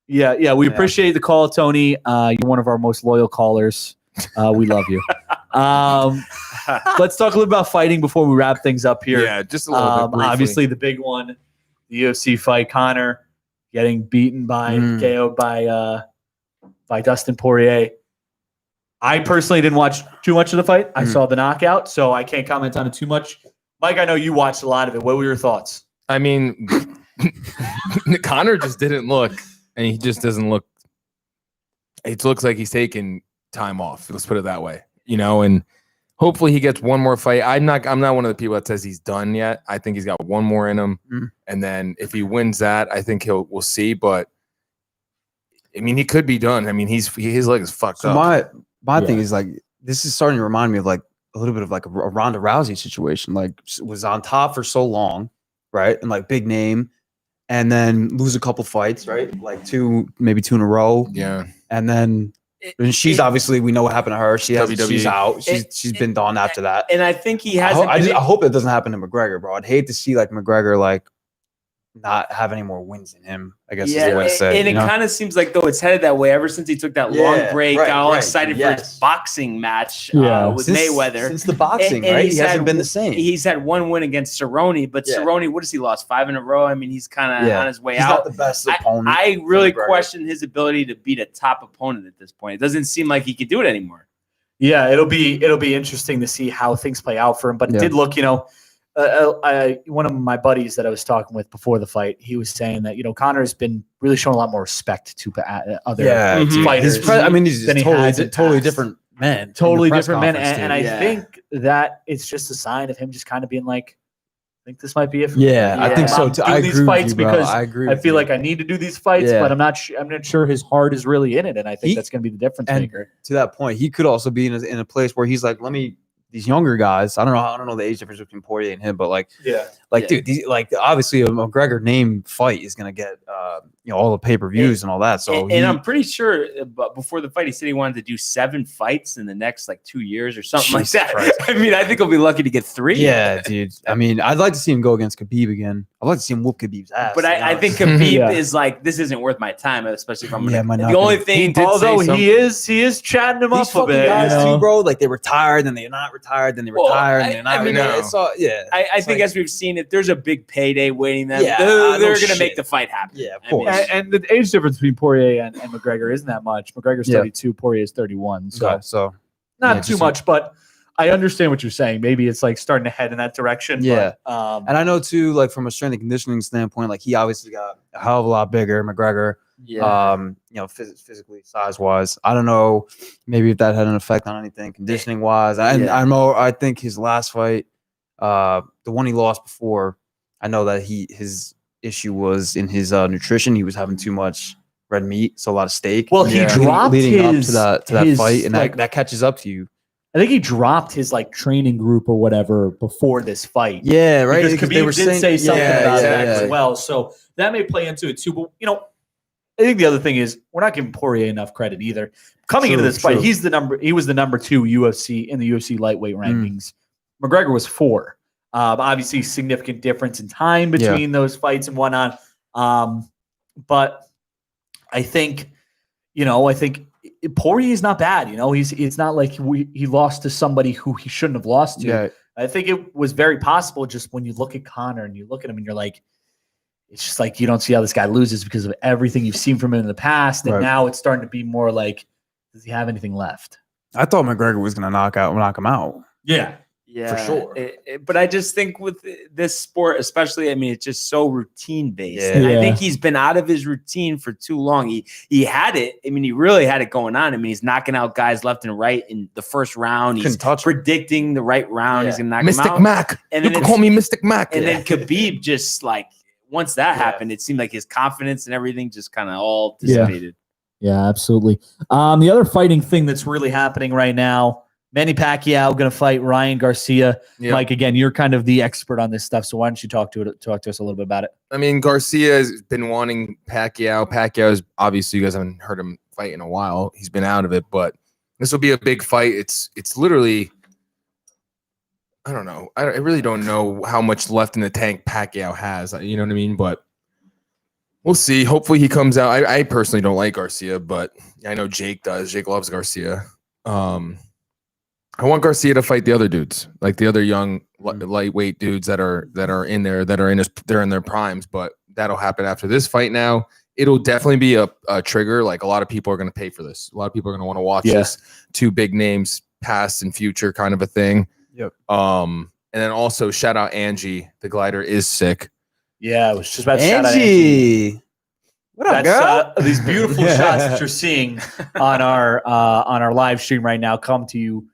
Yeah, we appreciate the call, Tony. You're one of our most loyal callers. We love you. Let's talk a little about fighting before we wrap things up here. Yeah, just a little bit. Briefly. Obviously, the big one, the UFC fight, Conor getting beaten by KO'd by Dustin Poirier. I personally didn't watch too much of the fight. I saw the knockout, so I can't comment on it too much. Mike, I know you watched a lot of it. What were your thoughts? I mean, Connor just didn't look, and he just doesn't look. It looks like he's taking time off. Let's put it that way, and hopefully he gets one more fight. I'm not one of the people that says he's done yet. I think he's got one more in him, and then if he wins that, I think we'll see. But I mean, he could be done. I mean, his leg is fucked up. My thing is like this is starting to remind me of like a little bit of like a Ronda Rousey situation. Like was on top for so long, right, and like big name, and then lose a couple fights, right, like maybe two in a row, Yeah, and then. And she's obviously, we know what happened to her. She's out. She's been done after that. And I think he has. I hope it doesn't happen to McGregor, bro. I'd hate to see like McGregor like not have any more wins in him. I guess is the way to say. And it kind of seems like though it's headed that way ever since he took that long break. Got all excited for his boxing match with Mayweather. Since the boxing, right? He hasn't been the same. He's had one win against Cerrone, but Cerrone, what has he lost? 5 in a row. I mean, he's kind of on his way out. He's not the best opponent. I really question his ability to beat a top opponent at this point. It doesn't seem like he could do it anymore. Yeah, it'll be interesting to see how things play out for him. But it did look, one of my buddies that I was talking with before the fight, he was saying that Conor's been really showing a lot more respect to other fighters. He's totally different man. Totally different man, and I think that it's just a sign of him just kind of being like, I think this might be it for me. I think so too. I agree these fights with you, bro. because I agree. I feel like I need to do these fights, but I'm not sure his heart is really in it, and I think that's going to be the difference maker. To that point, he could also be in a place where he's like, these younger guys. I don't know the age difference between Poirier and him, but dude, these, obviously a McGregor name fight is gonna get all the pay-per-views and all that. So and I'm pretty sure before the fight he said he wanted to do 7 fights in the next 2 years or something like that. Christ. I mean, I think he'll be lucky to get 3. Yeah, dude. I mean, I'd like to see him go against Khabib again. I'd like to see him whoop Khabib's ass. But I think Khabib is like, this isn't worth my time, especially if I'm the only thing. Although he is chatting him up a bit, guys too, bro. Like they retired, then they're not retired, then they retire, and they're not. I think as we've seen, if there's a big payday waiting them, they're going to make the fight happen. Yeah, of course. And the age difference between Poirier and McGregor isn't that much. McGregor's 32, Poirier is 31. So not too much, but I understand what you're saying. Maybe it's starting to head in that direction. Yeah. But, and I know too, from a strength and conditioning standpoint, he obviously got a hell of a lot bigger, McGregor. Yeah. Physically, size wise. I don't know. Maybe if that had an effect on anything, conditioning wise. I think his last fight, the one he lost before, I know that his issue was in his nutrition. He was having too much red meat, so a lot of steak. Well, he dropped leading his, up to that his, fight, and that catches up to you. I think he dropped his training group or whatever before this fight. Yeah, right. Because Khabib did say something about that as well. So that may play into it too. But I think the other thing is we're not giving Poirier enough credit either. Coming into this fight, he was the number 2 UFC in the UFC lightweight rankings. McGregor was 4. Obviously, significant difference in time between those fights and whatnot. But I think Poirier's not bad. It's not like he lost to somebody who he shouldn't have lost to. Yeah. I think it was very possible just when you look at Connor and you look at him and you're like, it's just like you don't see how this guy loses because of everything you've seen from him in the past. And now it's starting to be more like, does he have anything left? I thought McGregor was going to knock him out. Yeah. Yeah, for sure. But I just think with this sport, especially, I mean, it's just so routine based. Yeah. And I think he's been out of his routine for too long. He had it. I mean, he really had it going on. I mean, he's knocking out guys left and right in the first round. He's predicting the right round. He's going to knock Mystic him out. Mac. And you can call me Mystic Mac. And then Khabib just like, once that happened, it seemed like his confidence and everything just kind of all dissipated. Yeah, absolutely. The other fighting thing that's really happening right now, Manny Pacquiao going to fight Ryan Garcia. Yep. Mike, again, you're kind of the expert on this stuff, so why don't you talk to us a little bit about it? I mean, Garcia has been wanting Pacquiao. Pacquiao is obviously, you guys haven't heard him fight in a while. He's been out of it, but this will be a big fight. It's literally, I don't know. I really don't know how much left in the tank Pacquiao has. You know what I mean? But we'll see. Hopefully he comes out. I personally don't like Garcia, but I know Jake does. Jake loves Garcia. I want Garcia to fight the other dudes, like the other young lightweight dudes that are in there, they're in their primes. But that'll happen after this fight. Now it'll definitely be a trigger. Like a lot of people are going to pay for this. A lot of people are going to want to watch this. Two big names, past and future, kind of a thing. Yep. And then also shout out Angie. The glider is sick. Yeah, I was just about to shout out Angie. Angie. What up, girl? These beautiful shots that you're seeing on our live stream right now come to you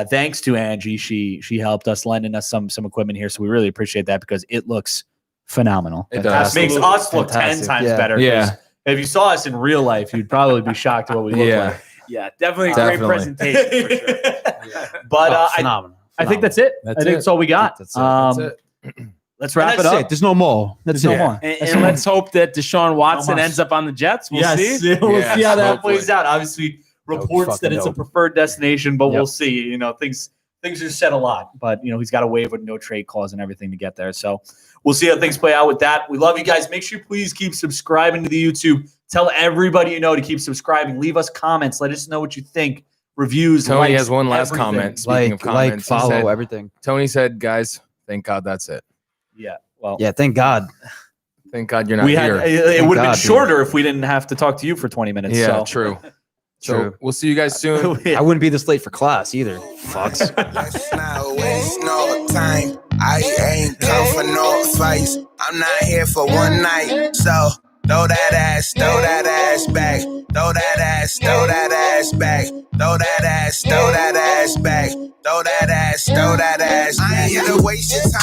thanks to Angie. She helped us, lending us some equipment here, so we really appreciate that because it looks phenomenal. It does. Makes us look 10 times better. Yeah. If you saw us in real life, you'd probably be shocked at what we look like. Yeah, definitely a great presentation for sure. But phenomenal. I think that's it. I think that's all we got. That's it. Let's wrap it That's up. it. There's no more. There's no more. And let's hope that Deshaun Watson ends up on the Jets. We'll see. We'll see how that hopefully. plays out. Obviously, reports that it's a preferred destination, but we'll see. Things are said a lot, but he's got a waive with no trade clause and everything to get there. So we'll see how things play out with that. We love you guys. Make sure you please keep subscribing to the YouTube. Tell everybody you know to keep subscribing. Leave us comments. Let us know what you think. Reviews. Tony likes, has one last everything. comment. Speaking of comments, he follow said- everything. Tony said, "Guys, thank God that's it. Yeah. Well, Yeah, thank God. Thank God you're not we here." had it would have been God, shorter if we didn't have to talk to you for 20 minutes. Yeah, so. true. So True. we'll see you guys soon. I wouldn't be this late for class either. Fucks. Let's not waste no time. I ain't come for no fights. I'm not here for one night. So throw that ass back. Throw that ass back. Throw that ass back. Throw that ass back. I ain't here to waste your time.